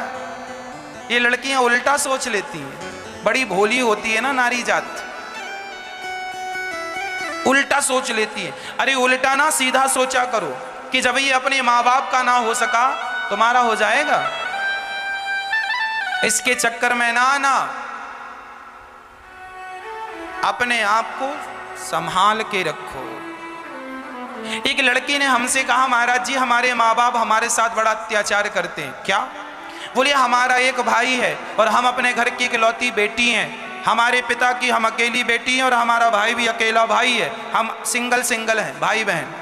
ये लड़कियां उल्टा सोच लेती हैं, बड़ी भोली होती है ना नारी जात, उल्टा सोच लेती है। अरे उल्टा ना सीधा सोचा करो कि जब ये अपने माँ बाप का ना हो सका तुम्हारा हो जाएगा। इसके चक्कर में ना आना, अपने आप को संभाल के रखो। एक लड़की ने हमसे कहा, महाराज जी हमारे माँ बाप हमारे साथ बड़ा अत्याचार करते हैं। क्या? बोले हमारा एक भाई है और हम अपने घर की इकलौती बेटी हैं, हमारे पिता की हम अकेली बेटी हैं और हमारा भाई भी अकेला भाई है, हम सिंगल हैं भाई बहन।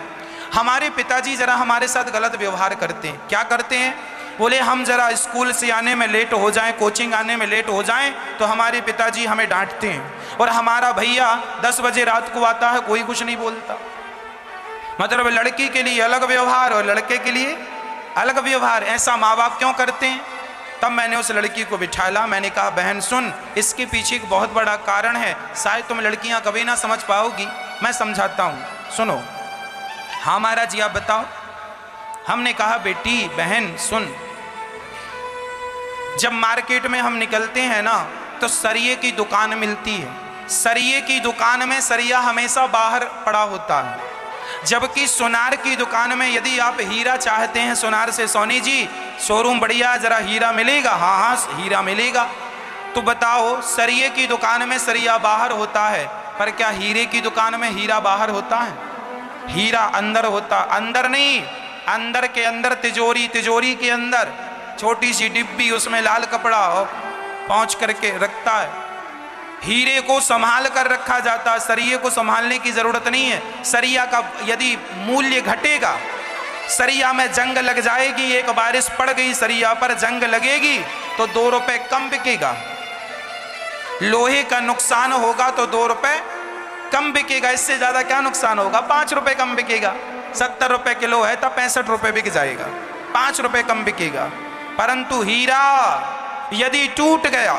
हमारे पिताजी जरा हमारे साथ गलत व्यवहार करते हैं। क्या करते हैं? बोले हम जरा स्कूल से आने में लेट हो जाएं, कोचिंग आने में लेट हो जाएं तो हमारे पिताजी हमें डांटते हैं, और हमारा भैया 10 बजे रात को आता है, कोई कुछ नहीं बोलता। मतलब लड़की के लिए अलग व्यवहार और लड़के के लिए अलग व्यवहार। ऐसा माँ बाप क्यों करते हैं? तब मैंने उस लड़की को बिठाला, मैंने कहा बहन सुन, इसके पीछे एक बहुत बड़ा कारण है, शायद तुम लड़कियां कभी ना समझ पाओगी, मैं समझाता हूँ, सुनो। हाँ महाराज जी आप बताओ। हमने कहा बेटी बहन सुन, जब मार्केट में हम निकलते हैं ना तो सरिये की दुकान मिलती है, सरिये की दुकान में सरिया हमेशा बाहर पड़ा होता है, जबकि सोनार की दुकान में यदि आप हीरा चाहते हैं सोनार से, सोनी जी शोरूम बढ़िया, जरा हीरा मिलेगा? हाँ हाँ हीरा मिलेगा। तो बताओ सरिये की दुकान में सरिया बाहर होता है, पर क्या हीरे की दुकान में हीरा बाहर होता है? हीरा अंदर होता, अंदर नहीं, अंदर के अंदर तिजोरी, तिजोरी के अंदर छोटी सी डिब्बी, उसमें लाल कपड़ा पहुंच करके रखता है, हीरे को संभाल कर रखा जाता है। सरिये को संभालने की जरूरत नहीं है। सरिया का यदि मूल्य घटेगा, सरिया में जंग लग जाएगी, एक बारिश पड़ गई सरिया पर जंग लगेगी तो 2 रुपए कम बिकेगा, लोहे का नुकसान होगा तो 2 रुपए कम बिकेगा, इससे ज्यादा क्या नुकसान होगा? 5 रुपए कम बिकेगा। 70 रुपए किलो है तब 65 रुपए बिक जाएगा, 5 रुपए कम बिकेगा। परंतु हीरा यदि टूट गया,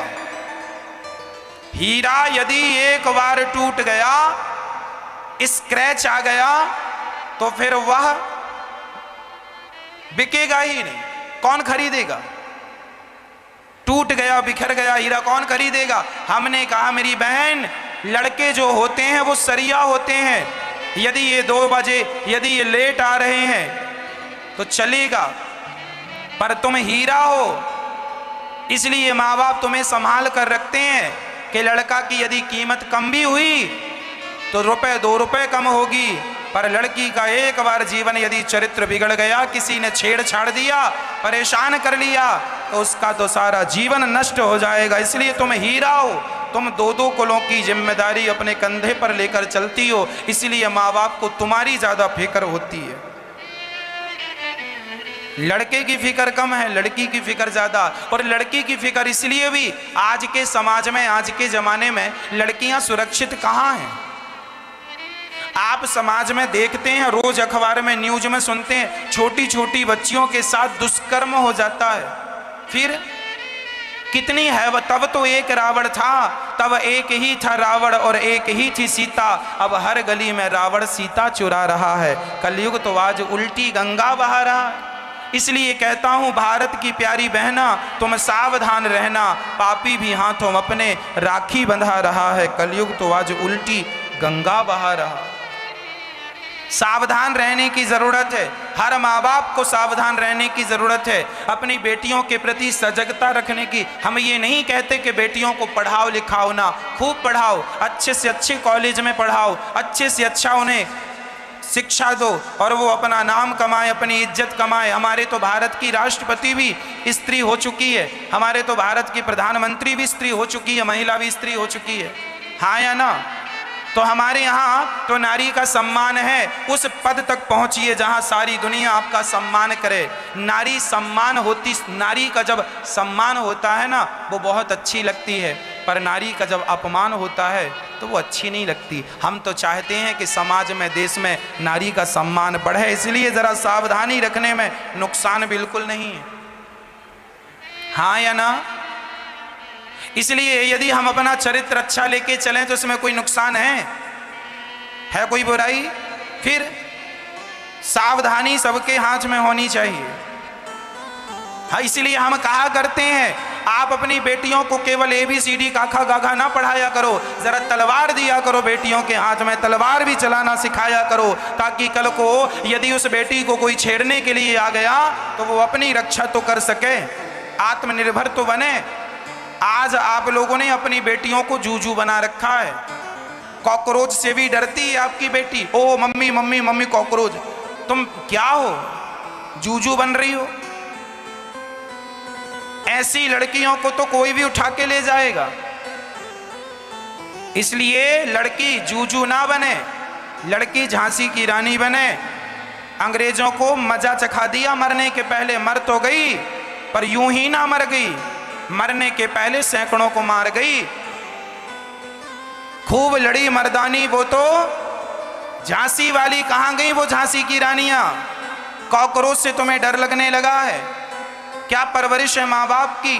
हीरा यदि एक बार टूट गया, स्क्रैच आ गया, तो फिर वह बिकेगा ही नहीं। कौन खरीदेगा? टूट गया, बिखर गया हीरा कौन खरीदेगा? हमने कहा मेरी बहन, लड़के जो होते हैं वो सरिया होते हैं, यदि ये 2 बजे यदि ये लेट आ रहे हैं तो चलेगा, पर तुम हीरा हो, इसलिए माँ बाप तुम्हें संभाल कर रखते हैं कि लड़का की यदि कीमत कम भी हुई तो 2 रुपए कम होगी, पर लड़की का एक बार जीवन यदि चरित्र बिगड़ गया, किसी ने छेड़छाड़ दिया, परेशान कर लिया, तो उसका तो सारा जीवन नष्ट हो जाएगा। इसलिए तुम हीरा हो, तुम 2 कुलों की जिम्मेदारी अपने कंधे पर लेकर चलती हो, इसलिए माँ बाप को तुम्हारी ज्यादा फिक्र होती है। लड़के की फिक्र कम है, लड़की की फिक्र ज्यादा। और लड़की की फिक्र इसलिए भी, आज के समाज में, आज के जमाने में लड़कियां सुरक्षित कहाँ हैं? आप समाज में देखते हैं, रोज अखबार में न्यूज में सुनते हैं, छोटी छोटी बच्चियों के साथ दुष्कर्म हो जाता है। फिर कितनी है, तब तो एक रावण था, तब एक ही था रावण और एक ही थी सीता, अब हर गली में रावण सीता चुरा रहा है। कलयुग तो आज उल्टी गंगा बहा रहा है। इसलिए कहता हूँ भारत की प्यारी बहना, तुम सावधान रहना, पापी भी हाथों अपने राखी बंधा रहा है, कलयुग तो आज उल्टी गंगा बहा रहा। सावधान रहने की जरूरत है, हर माँ बाप को सावधान रहने की जरूरत है, अपनी बेटियों के प्रति सजगता रखने की। हम ये नहीं कहते कि बेटियों को पढ़ाओ लिखाओ ना, खूब पढ़ाओ, अच्छे से अच्छे कॉलेज में पढ़ाओ, अच्छे से अच्छा उन्हें शिक्षा दो और वो अपना नाम कमाए, अपनी इज्जत कमाए। हमारे तो भारत की राष्ट्रपति भी स्त्री हो चुकी है, हमारे तो भारत की प्रधानमंत्री भी स्त्री हो चुकी है, महिला भी स्त्री हो चुकी है, हाँ या ना? तो हमारे यहाँ तो नारी का सम्मान है, उस पद तक पहुँचिए जहाँ सारी दुनिया आपका सम्मान करे। नारी सम्मान होती, नारी का जब सम्मान होता है ना वो बहुत अच्छी लगती है, पर नारी का जब अपमान होता है तो वो अच्छी नहीं लगती। हम तो चाहते हैं कि समाज में, देश में नारी का सम्मान बढ़े, इसलिए ज़रा सावधानी रखने में नुकसान बिल्कुल नहीं है, हाँ या ना? इसलिए यदि हम अपना चरित्र अच्छा लेके चलें तो इसमें कोई नुकसान है कोई बुराई? फिर सावधानी सबके हाथ में होनी चाहिए। हाँ, इसलिए हम कहा करते हैं आप अपनी बेटियों को केवल ABCD काखा गाघा ना पढ़ाया करो, जरा तलवार दिया करो बेटियों के हाथ में, तलवार भी चलाना सिखाया करो, ताकि कल को यदि उस बेटी को कोई छेड़ने के लिए आ गया तो वो अपनी रक्षा तो कर सके, आत्मनिर्भर तो बने। आज आप लोगों ने अपनी बेटियों को जूजू बना रखा है, कॉकरोच से भी डरती है आपकी बेटी। ओ मम्मी मम्मी मम्मी कॉकरोच। तुम क्या हो, जूजू बन रही हो? ऐसी लड़कियों को तो कोई भी उठा के ले जाएगा। इसलिए लड़की जूजू ना बने, लड़की झांसी की रानी बने। अंग्रेजों को मजा चखा दिया मरने के पहले, मर तो गई पर यूं ही ना मर गई, मरने के पहले सैकड़ों को मार गई। खूब लड़ी मर्दानी वो तो, झांसी वाली कहां गई वो झांसी की रानियां? कॉकरोच से तुम्हें डर लगने लगा है? क्या परवरिश है माँ बाप की।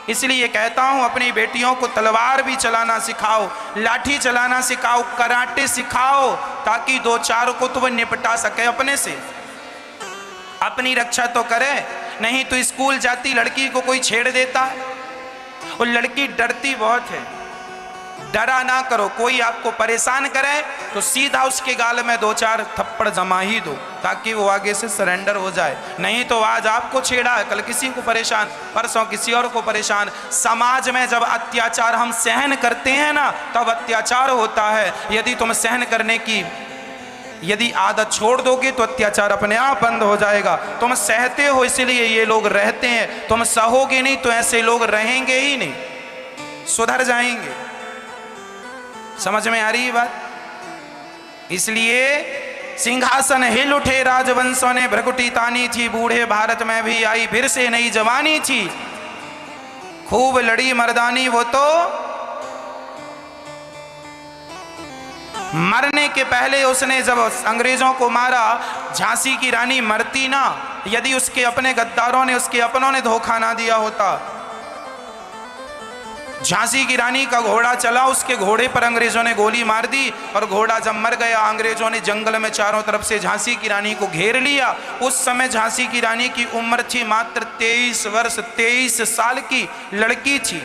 इसलिए कहता हूं अपनी बेटियों को तलवार भी चलाना सिखाओ, लाठी चलाना सिखाओ, कराटे सिखाओ, ताकि दो चार को तो वह निपटा सके अपने से, अपनी रक्षा तो करे। नहीं तो स्कूल जाती लड़की को कोई छेड़ देता है, और लड़की डरती बहुत है। डरा ना करो, कोई आपको परेशान करे तो सीधा उसके गाल में दो चार थप्पड़ जमा ही दो, ताकि वो आगे से सरेंडर हो जाए। नहीं तो आज आपको छेड़ा है, कल किसी को परेशान, परसों किसी और को परेशान। समाज में जब अत्याचार हम सहन करते हैं ना, तब अत्याचार होता है। यदि तुम सहन करने की यदि आदत छोड़ दोगे तो अत्याचार अपने आप बंद हो जाएगा। तुम सहते हो इसलिए ये लोग रहते हैं, तुम सहोगे नहीं तो ऐसे लोग रहेंगे ही नहीं, सुधर जाएंगे। समझ में आ रही है बात? इसलिए सिंहासन हिल उठे राजवंशों ने, भ्रकुटी तानी थी, बूढ़े भारत में भी आई फिर से नई जवानी थी। खूब लड़ी मर्दानी वो तो, मरने के पहले उसने जब अंग्रेजों को मारा, झांसी की रानी मरती ना, यदि उसके अपने गद्दारों ने, उसके अपनों ने धोखा ना दिया होता। झांसी की रानी का घोड़ा चला, उसके घोड़े पर अंग्रेजों ने गोली मार दी, और घोड़ा जब मर गया, अंग्रेजों ने जंगल में चारों तरफ से झांसी की रानी को घेर लिया। उस समय झांसी की रानी की उम्र थी मात्र 23 वर्ष, 23 साल की लड़की थी।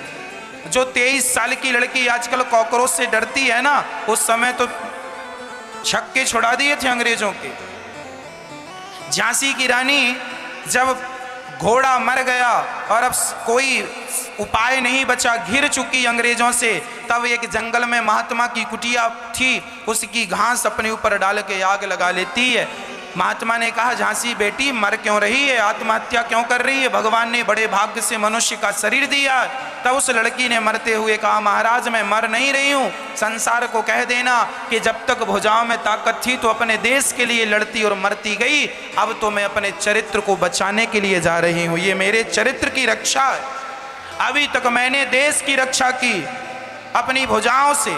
जो 23 साल की लड़की आजकल कॉकरोच से डरती है ना, उस समय तो छक्के छुड़ा दिए थे अंग्रेजों के। झांसी की रानी जब घोड़ा मर गया और अब कोई उपाय नहीं बचा, घिर चुकी अंग्रेजों से, तब एक जंगल में महात्मा की कुटिया थी, उसकी घास अपने ऊपर डाल के आग लगा लेती है। महात्मा ने कहा, झांसी बेटी मर क्यों रही है, आत्महत्या क्यों कर रही है? भगवान ने बड़े भाग्य से मनुष्य का शरीर दिया। तब उस लड़की ने मरते हुए कहा, महाराज मैं मर नहीं रही हूँ, संसार को कह देना कि जब तक भुजाओं में ताकत थी तो अपने देश के लिए लड़ती और मरती गई, अब तो मैं अपने चरित्र को बचाने के लिए जा रही हूँ, ये मेरे चरित्र की रक्षा है। अभी तक मैंने देश की रक्षा की अपनी भुजाओं से,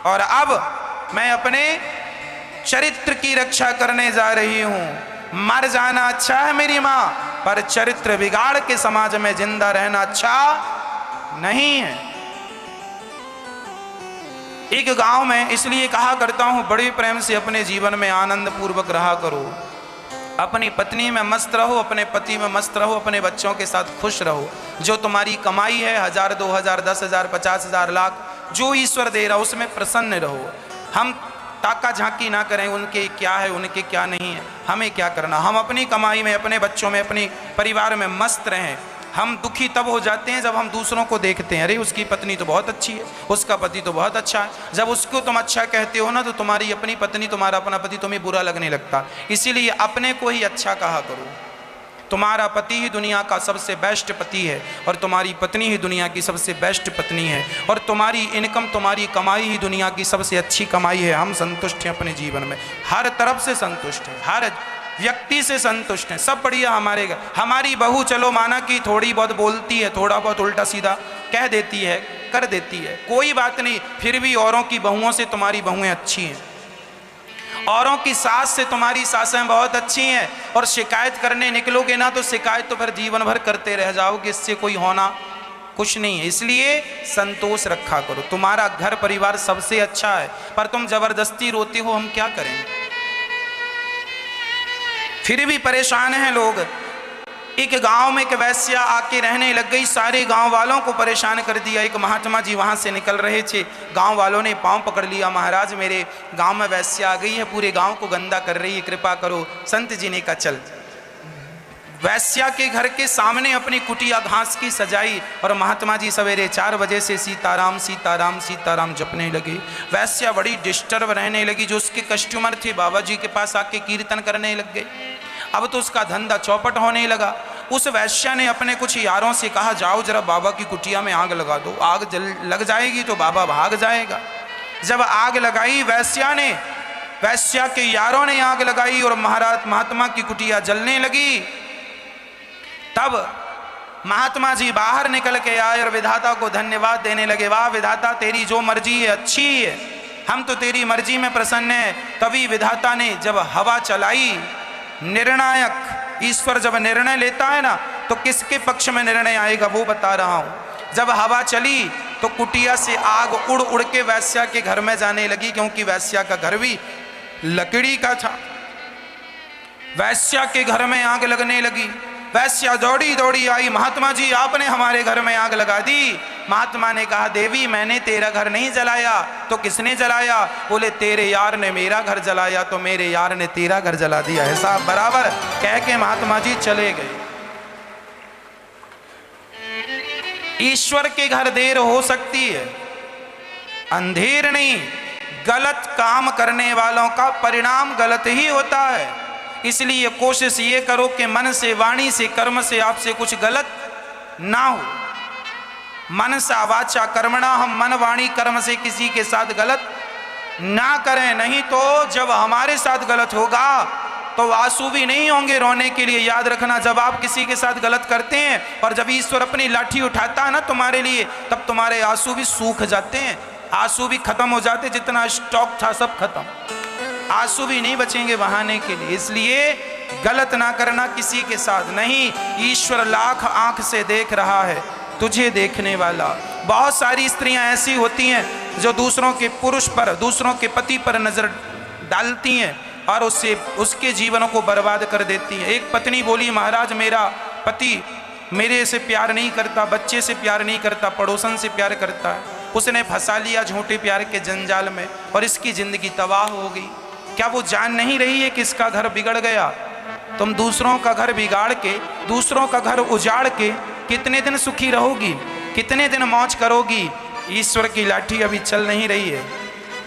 और अब मैं अपने चरित्र की रक्षा करने जा रही हूं। मर जाना अच्छा है मेरी मां, पर चरित्र बिगाड़ के समाज में जिंदा रहना अच्छा नहीं है। एक गांव में, इसलिए कहा करता हूं बड़े प्रेम से अपने जीवन में आनंद पूर्वक रहा करो, अपनी पत्नी में मस्त रहो, अपने पति में मस्त रहो, अपने बच्चों के साथ खुश रहो। जो तुम्हारी कमाई है 1000, 2000, 10,000, 50,000, लाख, जो ईश्वर दे रहा उसमें प्रसन्न रहो। हम ताका झांकी ना करें उनके क्या है उनके क्या नहीं है, हमें क्या करना। हम अपनी कमाई में, अपने बच्चों में, अपने परिवार में मस्त रहें। हम दुखी तब हो जाते हैं जब हम दूसरों को देखते हैं, अरे उसकी पत्नी तो बहुत अच्छी है, उसका पति तो बहुत अच्छा है। जब उसको तुम अच्छा कहते हो ना, तो तुम्हारी अपनी पत्नी, तुम्हारा अपना पति तुम्हें बुरा लगने लगता। इसीलिए अपने को ही अच्छा कहा करो। तुम्हारा पति ही दुनिया का सबसे बेस्ट पति है, और तुम्हारी पत्नी ही दुनिया की सबसे बेस्ट पत्नी है, और तुम्हारी इनकम, तुम्हारी कमाई ही दुनिया की सबसे अच्छी कमाई है। हम संतुष्ट हैं अपने जीवन में, हर तरफ से संतुष्ट हैं, हर व्यक्ति से संतुष्ट हैं, सब बढ़िया हमारे। हमारी बहू चलो माना कि थोड़ी बहुत बोलती है, थोड़ा बहुत उल्टा सीधा कह देती है, कर देती है, कोई बात नहीं, फिर भी औरों की बहुओं से तुम्हारी बहुएं अच्छी हैं, औरों की सास से तुम्हारी सासें बहुत अच्छी हैं। और शिकायत करने निकलोगे ना, तो शिकायत तो फिर जीवन भर करते रह जाओगे, इससे कोई होना कुछ नहीं है। इसलिए संतोष रखा करो। तुम्हारा घर परिवार सबसे अच्छा है, पर तुम जबरदस्ती रोते हो, हम क्या करें? फिर भी परेशान हैं लोग। एक गांव में एक वैश्या आके रहने लग गई, सारे गांव वालों को परेशान कर दिया। एक महात्मा जी वहां से निकल रहे थे, गांव वालों ने पांव पकड़ लिया, महाराज मेरे गांव में वैश्या आ गई है, पूरे गांव को गंदा कर रही है, कृपा करो। संत जी ने कहा चल वैश्या के घर के सामने अपनी कुटिया घास की सजाई और महात्मा जी सवेरे 4 बजे से सीताराम सीताराम सीताराम जपने लगे। वैश्या बड़ी डिस्टर्ब रहने लगी। जो उसके कस्टमर थे बाबा जी के पास आके कीर्तन करने लग गए। अब तो उसका धंधा चौपट होने लगा। उस वैश्या ने अपने कुछ यारों से कहा, जाओ जरा बाबा की कुटिया में आग लगा दो, आग लग जाएगी तो बाबा भाग जाएगा। जब आग लगाई वैश्या ने, वैश्या के यारों ने आग लगाई और महात्मा की कुटिया जलने लगी। तब महात्मा जी बाहर निकल के आए और विधाता को धन्यवाद देने लगे। वाह विधाता, तेरी जो मर्जी है अच्छी है, हम तो तेरी मर्जी में प्रसन्न है। तभी विधाता ने जब हवा चलाई, निर्णायक ईश्वर जब निर्णय लेता है ना तो किसके पक्ष में निर्णय आएगा वो बता रहा हूं। जब हवा चली तो कुटिया से आग उड़ उड़ के वैश्या के घर में जाने लगी, क्योंकि वैश्या का घर भी लकड़ी का था। वैश्या के घर में आग लगने लगी। वैश्या दौड़ी दौड़ी आई, महात्मा जी आपने हमारे घर में आग लगा दी। महात्मा ने कहा, देवी मैंने तेरा घर नहीं जलाया तो किसने जलाया? बोले तेरे यार ने मेरा घर जलाया तो मेरे यार ने तेरा घर जला दिया है साहब बराबर। कह के महात्मा जी चले गए। ईश्वर के घर देर हो सकती है, अंधेर नहीं। गलत काम करने वालों का परिणाम गलत ही होता है। इसलिए कोशिश ये करो कि मन से, वाणी से, कर्म से आपसे कुछ गलत ना हो। मनसा वाचा कर्मणा, हम मन वाणी कर्म से किसी के साथ गलत ना करें। नहीं तो जब हमारे साथ गलत होगा तो आंसू भी नहीं होंगे रोने के लिए। याद रखना, जब आप किसी के साथ गलत करते हैं और जब ईश्वर अपनी लाठी उठाता है ना तुम्हारे लिए, तब तुम्हारे आंसू भी सूख जाते हैं, आंसू भी खत्म हो जाते। जितना स्टॉक था सब खत्म, आंसू भी नहीं बचेंगे बहाने के लिए। इसलिए गलत ना करना किसी के साथ। नहीं, ईश्वर लाख आंख से देख रहा है, तुझे देखने वाला। बहुत सारी स्त्रियां ऐसी होती हैं जो दूसरों के पुरुष पर, दूसरों के पति पर नजर डालती हैं और उससे उसके जीवन को बर्बाद कर देती हैं। एक पत्नी बोली, महाराज मेरा पति मेरे से प्यार नहीं करता, बच्चे से प्यार नहीं करता, पड़ोसन से प्यार करता है। उसने फंसा लिया झूठे प्यार के जंजाल में और इसकी जिंदगी तबाह हो गई। क्या वो जान नहीं रही है कि इसका घर बिगड़ गया? तुम दूसरों का घर बिगाड़ के, दूसरों का घर उजाड़ के कितने दिन सुखी रहोगी, कितने दिन मौज करोगी? ईश्वर की लाठी अभी चल नहीं रही है,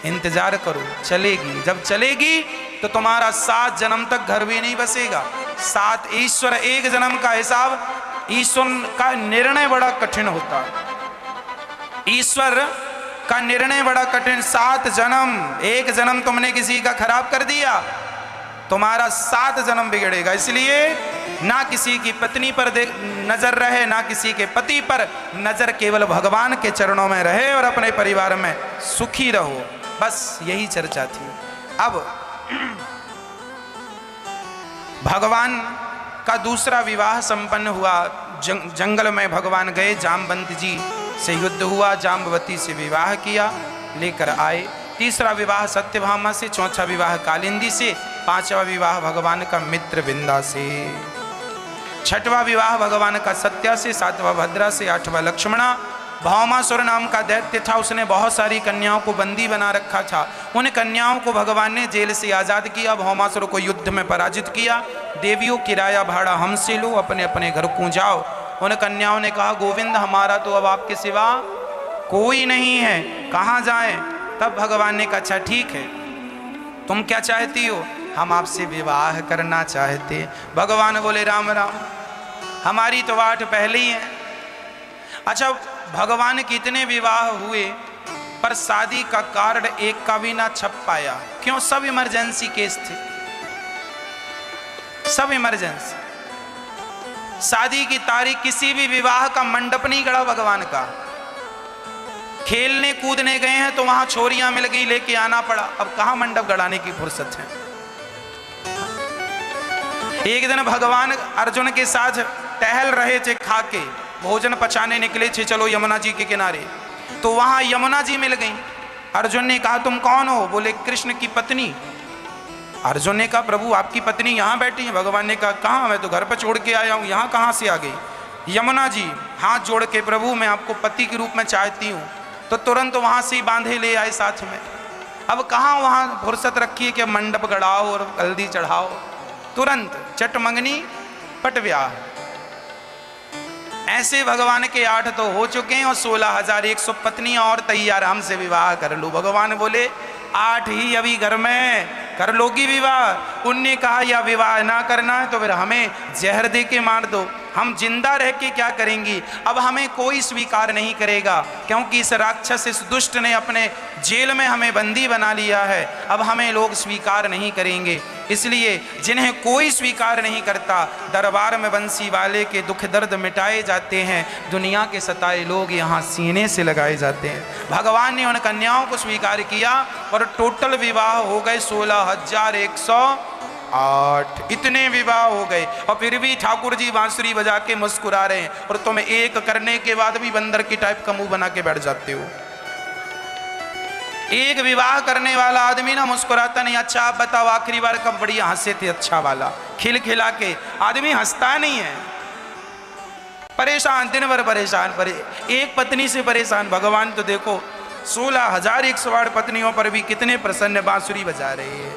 इंतजार करो, चलेगी। जब चलेगी तो तुम्हारा 7 जन्म तक घर भी नहीं बसेगा। 7 ईश्वर, एक जन्म का हिसाब, ईश्वर का निर्णय बड़ा कठिन होता है। ईश्वर का निर्णय बड़ा कठिन। 7 जन्म, एक जन्म तुमने किसी का खराब कर दिया, तुम्हारा 7 जन्म बिगड़ेगा। इसलिए ना किसी की पत्नी पर नजर रहे, ना किसी के पति पर नजर, केवल भगवान के चरणों में रहे और अपने परिवार में सुखी रहो। बस यही चर्चा थी। अब भगवान का दूसरा विवाह संपन्न हुआ। जंगल में भगवान गए, जामवंत जी से युद्ध हुआ, जाम्बवती से विवाह किया, लेकर आए। तीसरा विवाह सत्यभामा से, चौथा विवाह कालिंदी से, पांचवा विवाह भगवान का मित्र बिंदा से, छठवां विवाह भगवान का सत्या से, सातवां भद्रा से, आठवां लक्ष्मणा। भौमासुर नाम का दैत्य था, उसने बहुत सारी कन्याओं को बंदी बना रखा था। उन कन्याओं को भगवान ने जेल से आज़ाद किया, भौमासुर को युद्ध में पराजित किया। देवियों किराया भाड़ा हमसे लो, अपने अपने घर को जाओ। उन कन्याओं ने कहा, गोविंद हमारा तो अब आपके सिवा कोई नहीं है, कहाँ जाएं? तब भगवान ने कहा, अच्छा ठीक है, तुम क्या चाहती हो? हम आपसे विवाह करना चाहते। भगवान बोले, राम राम, हमारी तो वाट पहले ही है। अच्छा, भगवान कितने विवाह हुए पर शादी का कार्ड एक का भी ना छप पाया। क्यों? सब इमरजेंसी केस थे, सब इमरजेंसी। शादी की तारीख, किसी भी विवाह का मंडप नहीं गड़ा भगवान का। खेलने कूदने गए हैं तो वहां छोरियां मिल गई, लेके आना पड़ा। अब कहां मंडप गड़ाने की फुर्सत है? एक दिन भगवान अर्जुन के साथ टहल रहे थे, खा के भोजन पचाने निकले थे, चलो यमुना जी के किनारे। तो वहां यमुना जी मिल गई। अर्जुन ने कहा, तुम कौन हो? बोले, कृष्ण की पत्नी। अर्जुन ने कहा, प्रभु आपकी पत्नी यहाँ बैठी है। भगवान ने कहा, कहाँ? मैं तो घर पर छोड़ के आया हूँ, यहाँ कहाँ से आ गई? यमुना जी हाथ जोड़ के, प्रभु मैं आपको पति के रूप में चाहती हूँ। तो तुरंत वहाँ से बांधे ले आए साथ में। अब कहाँ वहाँ फुर्सत रखी है कि मंडप गड़ाओ और हल्दी चढ़ाओ? तुरंत चट मंगनी झटपट विवाह। ऐसे भगवान के 8 तो हो चुके हैं और 16,100 पत्नियां और तैयार हमसे विवाह कर लो। भगवान बोले 8 ही अभी घर में, कर लोगी विवाह। उनने कहा या विवाह ना करना है तो फिर हमें जहर दे के मार दो, हम जिंदा रह के क्या करेंगी। अब हमें कोई स्वीकार नहीं करेगा, क्योंकि इस राक्षस, इस दुष्ट ने अपने जेल में हमें बंदी बना लिया है। अब हमें लोग स्वीकार नहीं करेंगे। इसलिए जिन्हें कोई स्वीकार नहीं करता, दरबार में बंसी वाले के दुख दर्द मिटाए जाते हैं, दुनिया के सताए लोग यहाँ सीने से लगाए जाते हैं। भगवान ने उन कन्याओं को स्वीकार किया और टोटल विवाह हो गए 16,108। इतने विवाह हो गए और फिर भी ठाकुर जी बांसुरी बजा के मुस्कुरा रहे हैं, और तुम एक करने के बाद भी बंदर की टाइप का मुंह बना के बैठ जाते हो। एक विवाह करने वाला आदमी ना मुस्कुराता नहीं। अच्छा आप बताओ आखिरी बार कब बढ़िया हंसे थे? अच्छा वाला खिल खिला के आदमी हंसता नहीं है, परेशान, दिन भर परेशान, एक पत्नी से परेशान। भगवान तो देखो 16,108 पत्नियों पर भी कितने प्रसन्न बांसुरी बजा रहे हैं।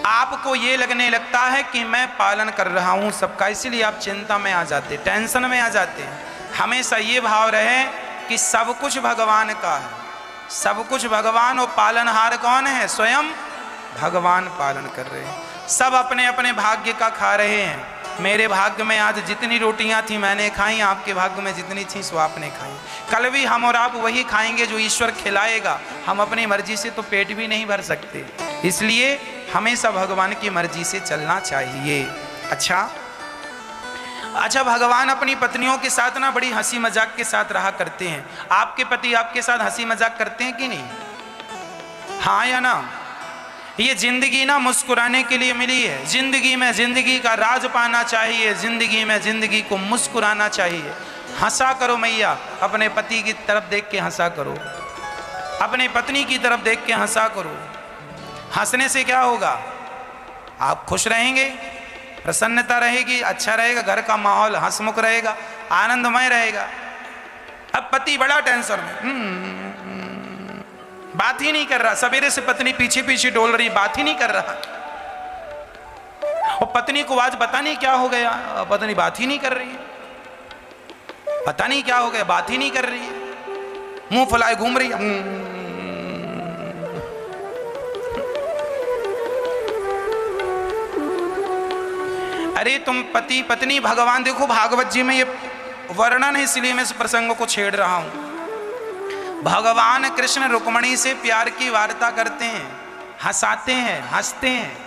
आपको ये लगने लगता है कि मैं पालन कर रहा हूं सबका, इसीलिए आप चिंता में आ जाते, टेंशन में आ जाते हैं। हमेशा ये भाव रहे कि सब कुछ भगवान का है, सब कुछ भगवान, और पालनहार कौन है? स्वयं भगवान पालन कर रहे हैं। सब अपने अपने भाग्य का खा रहे हैं। मेरे भाग्य में आज जितनी रोटियां थी मैंने खाई, आपके भाग्य में जितनी थी सो आपने खाई। कल भी हम और आप वही खाएंगे जो ईश्वर खिलाएगा। हम अपनी मर्जी से तो पेट भी नहीं भर सकते, इसलिए हमेशा भगवान की मर्जी से चलना चाहिए। अच्छा, भगवान अपनी पत्नियों के साथ ना बड़ी हंसी मजाक के साथ रहा करते हैं। आपके पति आपके साथ हंसी मजाक करते हैं कि नहीं? हाँ या ना? ये जिंदगी ना मुस्कुराने के लिए मिली है। जिंदगी में जिंदगी का राज पाना चाहिए, जिंदगी में जिंदगी को मुस्कुराना चाहिए। हंसा करो मैया, अपने पति की तरफ देख के हंसा करो, अपने पत्नी की तरफ देख के हंसा करो। हंसने से क्या होगा? आप खुश रहेंगे, प्रसन्नता रहेगी, अच्छा रहेगा, घर का माहौल हंसमुख रहेगा, आनंदमय रहेगा। अब पति बड़ा टेंशन में, बात ही नहीं कर रहा। सवेरे से पत्नी पीछे पीछे डोल रही, बात ही नहीं कर रहा। और पत्नी को आज पता नहीं क्या हो गया, पत्नी बात ही नहीं कर रही है, पता नहीं क्या हो गया, बात ही नहीं कर रही है, मुंह फुलाए घूम रही है। अरे तुम पति पत्नी, भगवान देखो भागवत जी में ये वर्णन है, इसलिए मैं इस प्रसंग को छेड़ रहा हूं। भगवान कृष्ण रुक्मणी से प्यार की वार्ता करते हैं, हंसाते हैं, हंसते हैं।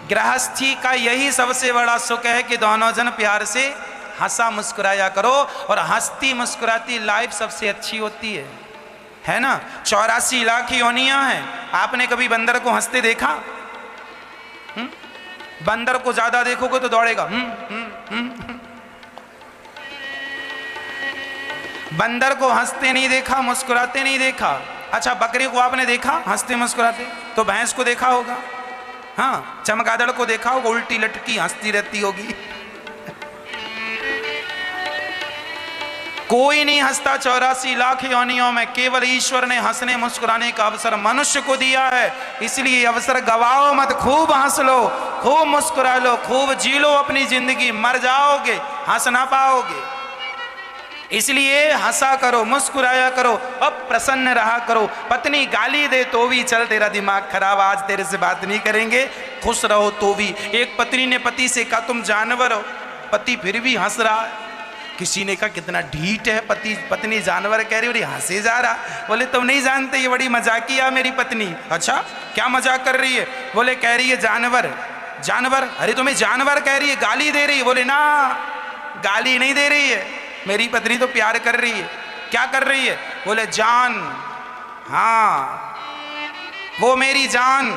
गृहस्थी का यही सबसे बड़ा सुख है कि दोनों जन प्यार से हंसा मुस्कुराया करो, और हंसती मुस्कुराती लाइफ सबसे अच्छी होती है ना। 84 लाख योनियां हैं। आपने कभी बंदर को हंसते देखा? बंदर को ज्यादा देखोगे तो दौड़ेगा। बंदर को हंसते नहीं देखा, मुस्कुराते नहीं देखा। अच्छा, बकरी को आपने देखा हंसते मुस्कुराते? तो भैंस को देखा होगा, हाँ, चमगादड़ को देखा होगा, उल्टी लटकी हंसती रहती होगी। कोई नहीं हंसता 84 लाख योनियों में। केवल ईश्वर ने हंसने मुस्कुराने का अवसर मनुष्य को दिया है, इसलिए अवसर गवाओ मत। खूब हंस लो, खूब मुस्कुरा लो, खूब जी लो अपनी जिंदगी। मर जाओगे, हंस ना पाओगे। इसलिए हंसा करो, मुस्कुराया करो, अब प्रसन्न रहा करो। पत्नी गाली दे तो भी चल तेरा दिमाग खराब, आज तेरे से बात नहीं करेंगे, खुश रहो तो भी। एक पत्नी ने पति से कहा तुम जानवर हो, पति फिर भी हंस रहा है। किसी ने कहा कितना ढीठ है पति, पत्नी जानवर कह रही, और हंसे जा रहा। बोले तुम नहीं जानते ये बड़ी मजाकिया मेरी पत्नी। अच्छा, क्या मजाक कर रही है? बोले कह रही है जानवर। जानवर? अरे तुम्हें जानवर कह रही है, गाली दे रही है? बोले ना, गाली नहीं दे रही है, मेरी पत्नी तो प्यार कर रही है। क्या कर रही है? बोले जान। हाँ, वो मेरी जान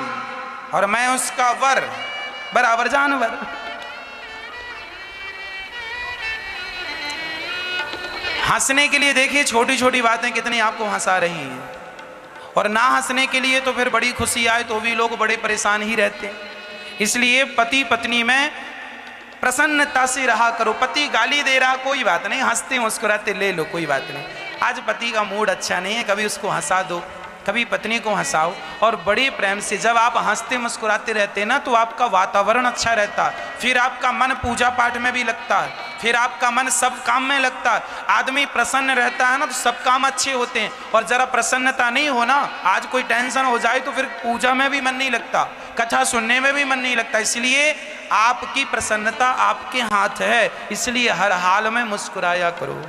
और मैं उसका वर, बराबर जानवर। हंसने के लिए देखिए छोटी छोटी बातें कितनी आपको हंसा रही हैं, और ना हंसने के लिए तो फिर बड़ी खुशी आए तो भी लोग बड़े परेशान ही रहते हैं। इसलिए पति पत्नी में प्रसन्नता से रहा करो। पति गाली दे रहा, कोई बात नहीं, हंसते मुस्कुराते ले लो, कोई बात नहीं। आज पति का मूड अच्छा नहीं है, कभी उसको हंसा दो, कभी पत्नी को हंसाओ और बड़े प्रेम से। जब आप हंसते मुस्कुराते रहते हैं ना तो आपका वातावरण अच्छा रहता है, फिर आपका मन पूजा पाठ में भी लगता है, फिर आपका मन सब काम में लगता है। आदमी प्रसन्न रहता है ना तो सब काम अच्छे होते हैं। और जरा प्रसन्नता नहीं हो ना, आज कोई टेंशन हो जाए तो फिर पूजा में भी मन नहीं लगता, कथा सुनने में भी मन नहीं लगता। इसलिए आपकी प्रसन्नता आपके हाथ है, इसलिए हर हाल में मुस्कुराया करो।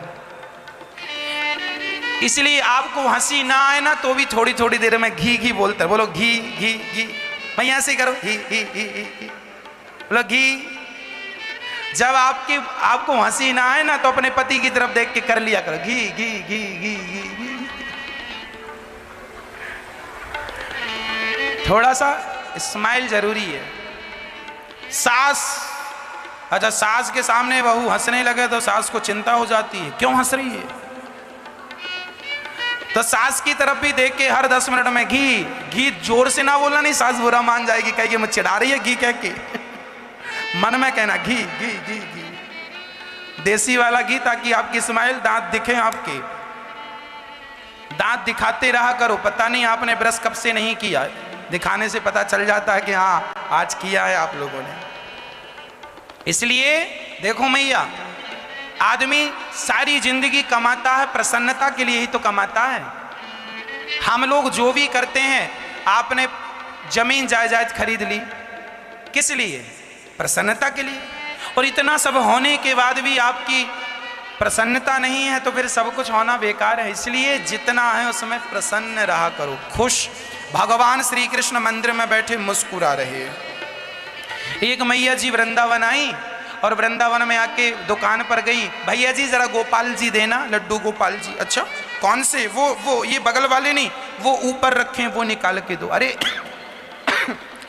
इसलिए आपको हंसी ना आए ना तो भी थोड़ी थोड़ी देर में घी घी बोलते रहो। बोलो घी घी घी, भाई ऐसे करो घी घी घी घी, बोलो घी। जब आपको हंसी ना आए ना तो अपने पति की तरफ देख के कर लिया करो घी घी घी घी घी घी। थोड़ा सा स्माइल जरूरी है। अच्छा सास के सामने बहू हंसने लगे तो सास को चिंता हो जाती है, क्यों हंस रही है? तो सास की तरफ भी देख के हर 10 मिनट में घी घी, जोर से ना बोलना, नहीं सास बुरा मान जाएगी, कहेगी मुझे चिढ़ा रही है घी कह के। मन में कहना घी घी घी घी, देसी वाला घी, ताकि आपकी स्माइल, दांत दिखे आपके। दांत दिखाते रहा करो। पता नहीं आपने ब्रश कब से नहीं किया है, दिखाने से पता चल जाता है कि हाँ आज किया है आप लोगों ने। इसलिए देखो मैया, आदमी सारी जिंदगी कमाता है प्रसन्नता के लिए ही तो कमाता है। हम लोग जो भी करते हैं, आपने जमीन जायदाद खरीद ली किस लिए? प्रसन्नता के लिए। और इतना सब होने के बाद भी आपकी प्रसन्नता नहीं है तो फिर सब कुछ होना बेकार है। इसलिए जितना है उसमें प्रसन्न रहा करो, खुश। भगवान श्री कृष्ण मंदिर में बैठे मुस्कुरा रहे। एक मैया जी वृंदावन आई और वृंदावन में आके दुकान पर गई, भैया जी जरा गोपाल जी देना, लड्डू गोपाल जी। अच्छा कौन से? वो ये बगल वाले नहीं, वो ऊपर रखे, वो निकाल के दो। अरे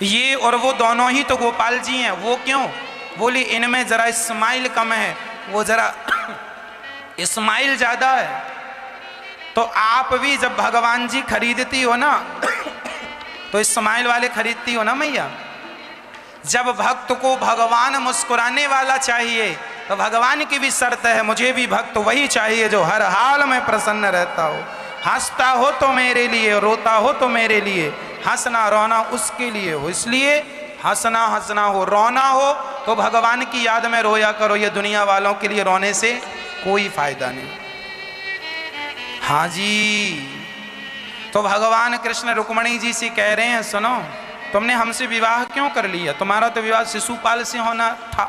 ये और वो दोनों ही तो गोपाल जी हैं। वो क्यों? बोली इनमें जरा स्माइल कम है, वो जरा स्माइल ज्यादा है। तो आप भी जब भगवान जी खरीदती हो ना तो स्माइल वाले खरीदती हो ना मैया। जब भक्त को भगवान मुस्कुराने वाला चाहिए तो भगवान की भी शर्त है, मुझे भी भक्त वही चाहिए जो हर हाल में प्रसन्न रहता हो। हंसता हो तो मेरे लिए, रोता हो तो मेरे लिए, हंसना रोना उसके लिए हो। इसलिए हंसना हंसना हो, रोना हो तो भगवान की याद में रोया करो। ये दुनिया वालों के लिए रोने से कोई फायदा नहीं। हाँ जी, तो भगवान कृष्ण रुक्मणी जी से कह रहे हैं, सुनो तुमने हमसे विवाह क्यों कर लिया? तुम्हारा तो विवाह शिशुपाल से होना था,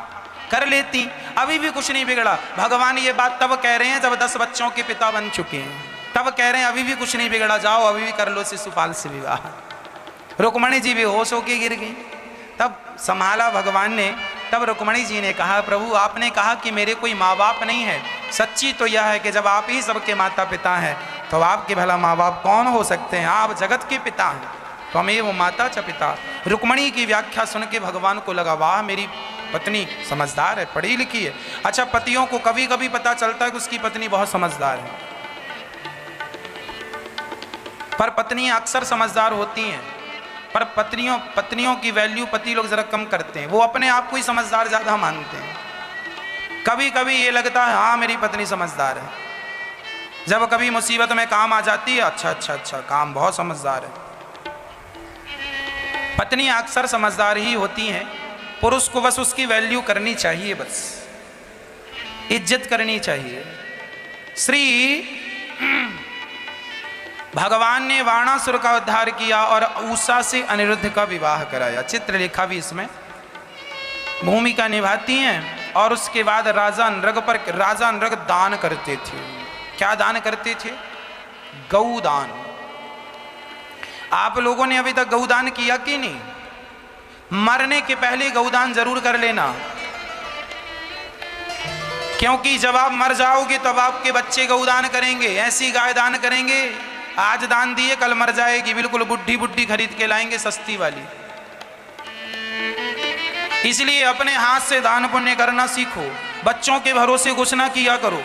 कर लेती, अभी भी कुछ नहीं बिगड़ा। भगवान ये बात तब कह रहे हैं जब 10 बच्चों के पिता बन चुके हैं, तब कह रहे हैं अभी भी कुछ नहीं बिगड़ा, जाओ अभी भी कर लो शिशुपाल से विवाह। रुक्मणी जी बेहोश होके गिर गई। तब संभाला भगवान ने। तब रुक्मणी जी ने कहा, प्रभु आपने कहा कि मेरे कोई माँ बाप नहीं है। सच्ची तो यह है कि जब आप ही सबके माता पिता हैं तो आपके भला माँ बाप कौन हो सकते हैं? आप जगत के पिता हैं, तो हमें वो माता च पिता। रुक्मणी की व्याख्या सुन के भगवान को लगा, वाह मेरी पत्नी समझदार है, पढ़ी लिखी है। अच्छा पतियों को कभी कभी पता चलता है कि उसकी पत्नी बहुत समझदार है, पर पत्नियां अक्सर समझदार होती हैं। पर पत्नियों की वैल्यू पति लोग जरा कम करते हैं, वो अपने आप को ही समझदार ज्यादा मानते हैं। कभी कभी ये लगता है हाँ मेरी पत्नी समझदार है, जब कभी मुसीबत में काम आ जाती है, अच्छा काम बहुत समझदार है। पत्नियां अक्सर समझदार ही होती हैं। पुरुष को बस उसकी वैल्यू करनी चाहिए, बस इज्जत करनी चाहिए। श्री भगवान ने वाणासुर का उद्धार किया और उषा से अनिरुद्ध का विवाह कराया। चित्रलेखा भी इसमें भूमिका निभाती हैं। और उसके बाद राजा नृग दान करते थे। क्या दान करते थे? गौदान। आप लोगों ने अभी तक गौदान किया कि नहीं? मरने के पहले गौदान जरूर कर लेना, क्योंकि जब आप मर जाओगे तब आपके बच्चे गौदान करेंगे। ऐसी गाय दान करेंगे, आज दान दिए कल मर जाएगी, बिल्कुल बुड्ढी खरीद के लाएंगे सस्ती वाली। इसलिए अपने हाथ से दान पुण्य करना सीखो। बच्चों के भरोसे कुछ ना किया करो,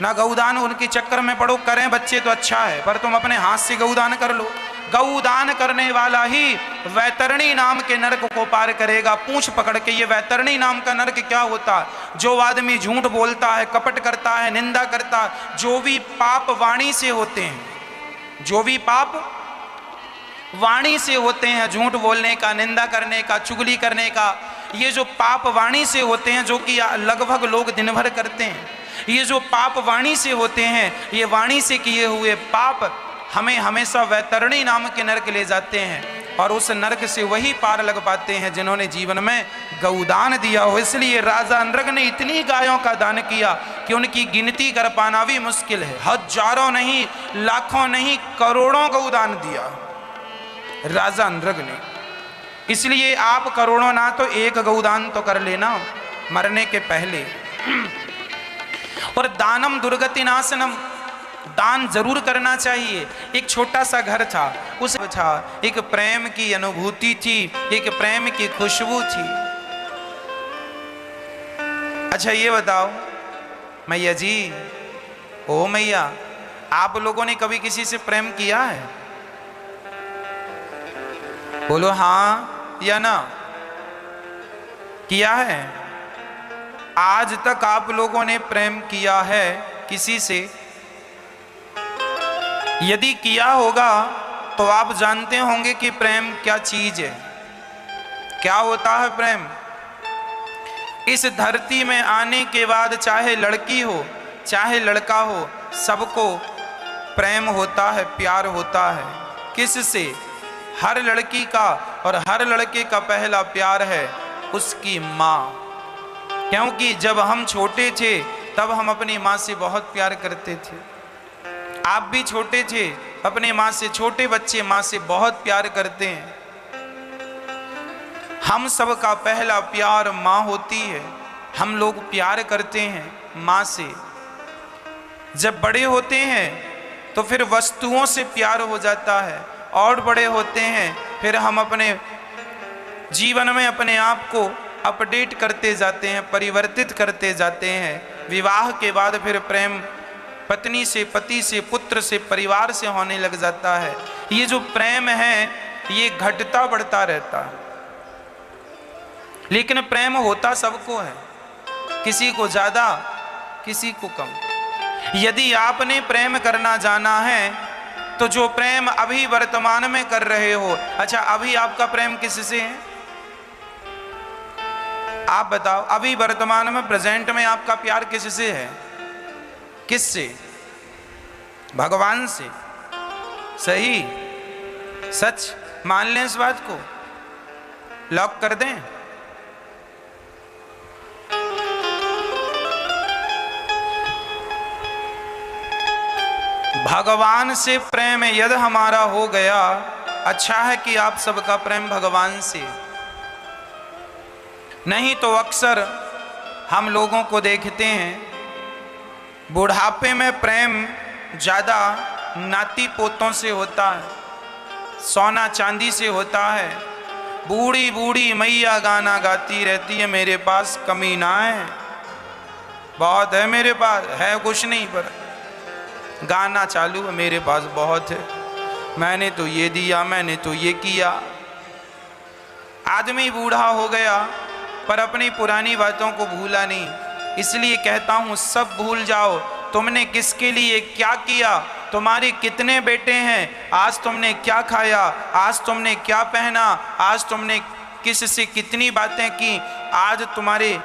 ना गौदान उनके चक्कर में पड़ो। करें बच्चे तो अच्छा है, पर तुम अपने हाथ से गौदान कर लो। गौदान करने वाला ही वैतरणी नाम के नरक को पार करेगा। पूंछ पकड़ के, ये वैतरणी नाम का नरक क्या होता है? जो आदमी झूठ बोलता है, कपट करता है, निंदा करता है, जो भी पाप वाणी से होते हैं, जो भी पाप वाणी से होते हैं, झूठ बोलने का, निंदा करने का, चुगली करने का, ये जो पाप वाणी से होते हैं, जो कि लगभग लोग दिन भर करते हैं, ये जो पाप वाणी से होते हैं, ये वाणी से किए हुए पाप हमें हमेशा वैतरणी नाम के नरक ले जाते हैं, और उस नरक से वही पार लग पाते हैं जिन्होंने जीवन में गौदान दिया हो। इसलिए राजा नृग ने इतनी गायों का दान किया कि उनकी गिनती कर पाना भी मुश्किल है। हजारों नहीं, लाखों नहीं, करोड़ों गौदान दिया राजा नृग ने। इसलिए आप करोड़ों ना तो एक गौदान तो कर लेना मरने के पहले। और दानम दुर्गति नाशनम, दान जरूर करना चाहिए। एक छोटा सा घर था, उस था एक प्रेम की अनुभूति थी, एक प्रेम की खुशबू थी। अच्छा ये बताओ मैया जी, ओ मैया, आप लोगों ने कभी किसी से प्रेम किया है? बोलो हाँ या ना, किया है? आज तक आप लोगों ने प्रेम किया है किसी से? यदि किया होगा तो आप जानते होंगे कि प्रेम क्या चीज है, क्या होता है प्रेम। इस धरती में आने के बाद चाहे लड़की हो चाहे लड़का हो, सबको प्रेम होता है, प्यार होता है। किससे? हर लड़की का और हर लड़के का पहला प्यार है उसकी माँ। क्योंकि जब हम छोटे थे तब हम अपनी माँ से बहुत प्यार करते थे। आप भी छोटे थे, अपने माँ से, छोटे बच्चे माँ से बहुत प्यार करते हैं। हम सब का पहला प्यार माँ होती है। हम लोग प्यार करते हैं माँ से। जब बड़े होते हैं तो फिर वस्तुओं से प्यार हो जाता है, और बड़े होते हैं फिर हम अपने जीवन में अपने आप को अपडेट करते जाते हैं, परिवर्तित करते जाते हैं। विवाह के बाद फिर प्रेम पत्नी से, पति से, पुत्र से, परिवार से होने लग जाता है। ये जो प्रेम है ये घटता बढ़ता रहता है, लेकिन प्रेम होता सबको है, किसी को ज्यादा किसी को कम। यदि आपने प्रेम करना जाना है तो जो प्रेम अभी वर्तमान में कर रहे हो, अच्छा अभी आपका प्रेम किससे है? आप बताओ, अभी वर्तमान में, प्रेजेंट में आपका प्यार किससे है? किससे? भगवान से। सही, सच मान लें, इस बात को लॉक कर दें। भगवान से प्रेम यदि हमारा हो गया, अच्छा है कि आप सबका प्रेम भगवान से। नहीं तो अक्सर हम लोगों को देखते हैं बुढ़ापे में प्रेम ज़्यादा नाती पोतों से होता है, सोना चांदी से होता है। बूढ़ी बूढ़ी मैया गाना गाती रहती है, मेरे पास कमी ना है, बहुत है मेरे पास, है कुछ नहीं पर गाना चालू है, मेरे पास बहुत है, मैंने तो ये दिया, मैंने तो ये किया। आदमी बूढ़ा हो गया पर अपनी पुरानी बातों को भूला नहीं। इसलिए कहता हूँ सब भूल जाओ। तुमने किसके लिए क्या किया, तुम्हारे कितने बेटे हैं, आज तुमने क्या खाया, आज तुमने क्या पहना, आज तुमने किससे कितनी बातें की, आज तुम्हारे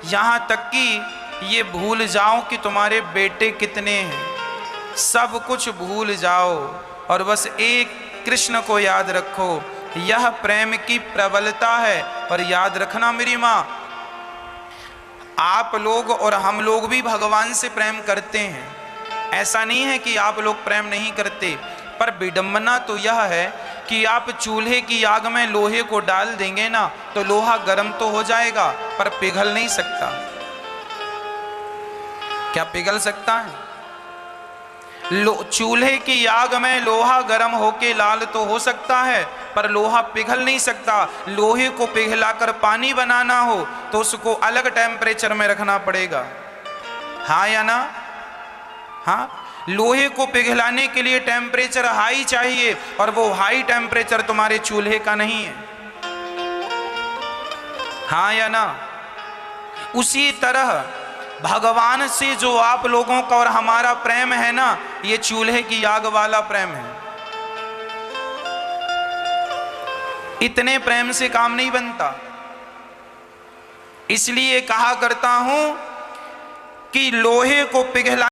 यहाँ तक कि ये भूल जाओ कि तुम्हारे बेटे कितने हैं। सब कुछ भूल जाओ और बस एक कृष्ण को याद रखो। यह प्रेम की प्रबलता है। और याद रखना मेरी माँ, आप लोग और हम लोग भी भगवान से प्रेम करते हैं, ऐसा नहीं है कि आप लोग प्रेम नहीं करते। पर विडंबना तो यह है कि आप चूल्हे की आग में लोहे को डाल देंगे ना तो लोहा गर्म तो हो जाएगा पर पिघल नहीं सकता। क्या पिघल सकता है? चूल्हे की आग में लोहा गर्म होके लाल तो हो सकता है पर लोहा पिघल नहीं सकता। लोहे को पिघलाकर पानी बनाना हो तो उसको अलग टेम्परेचर में रखना पड़ेगा, हाँ या ना? हाँ, लोहे को पिघलाने के लिए टेम्परेचर हाई चाहिए और वो हाई टेम्परेचर तुम्हारे चूल्हे का नहीं है, हाँ या ना? उसी तरह भगवान से जो आप लोगों का और हमारा प्रेम है ना, ये चूल्हे की आग वाला प्रेम है। इतने प्रेम से काम नहीं बनता। इसलिए कहा करता हूं कि लोहे को पिघला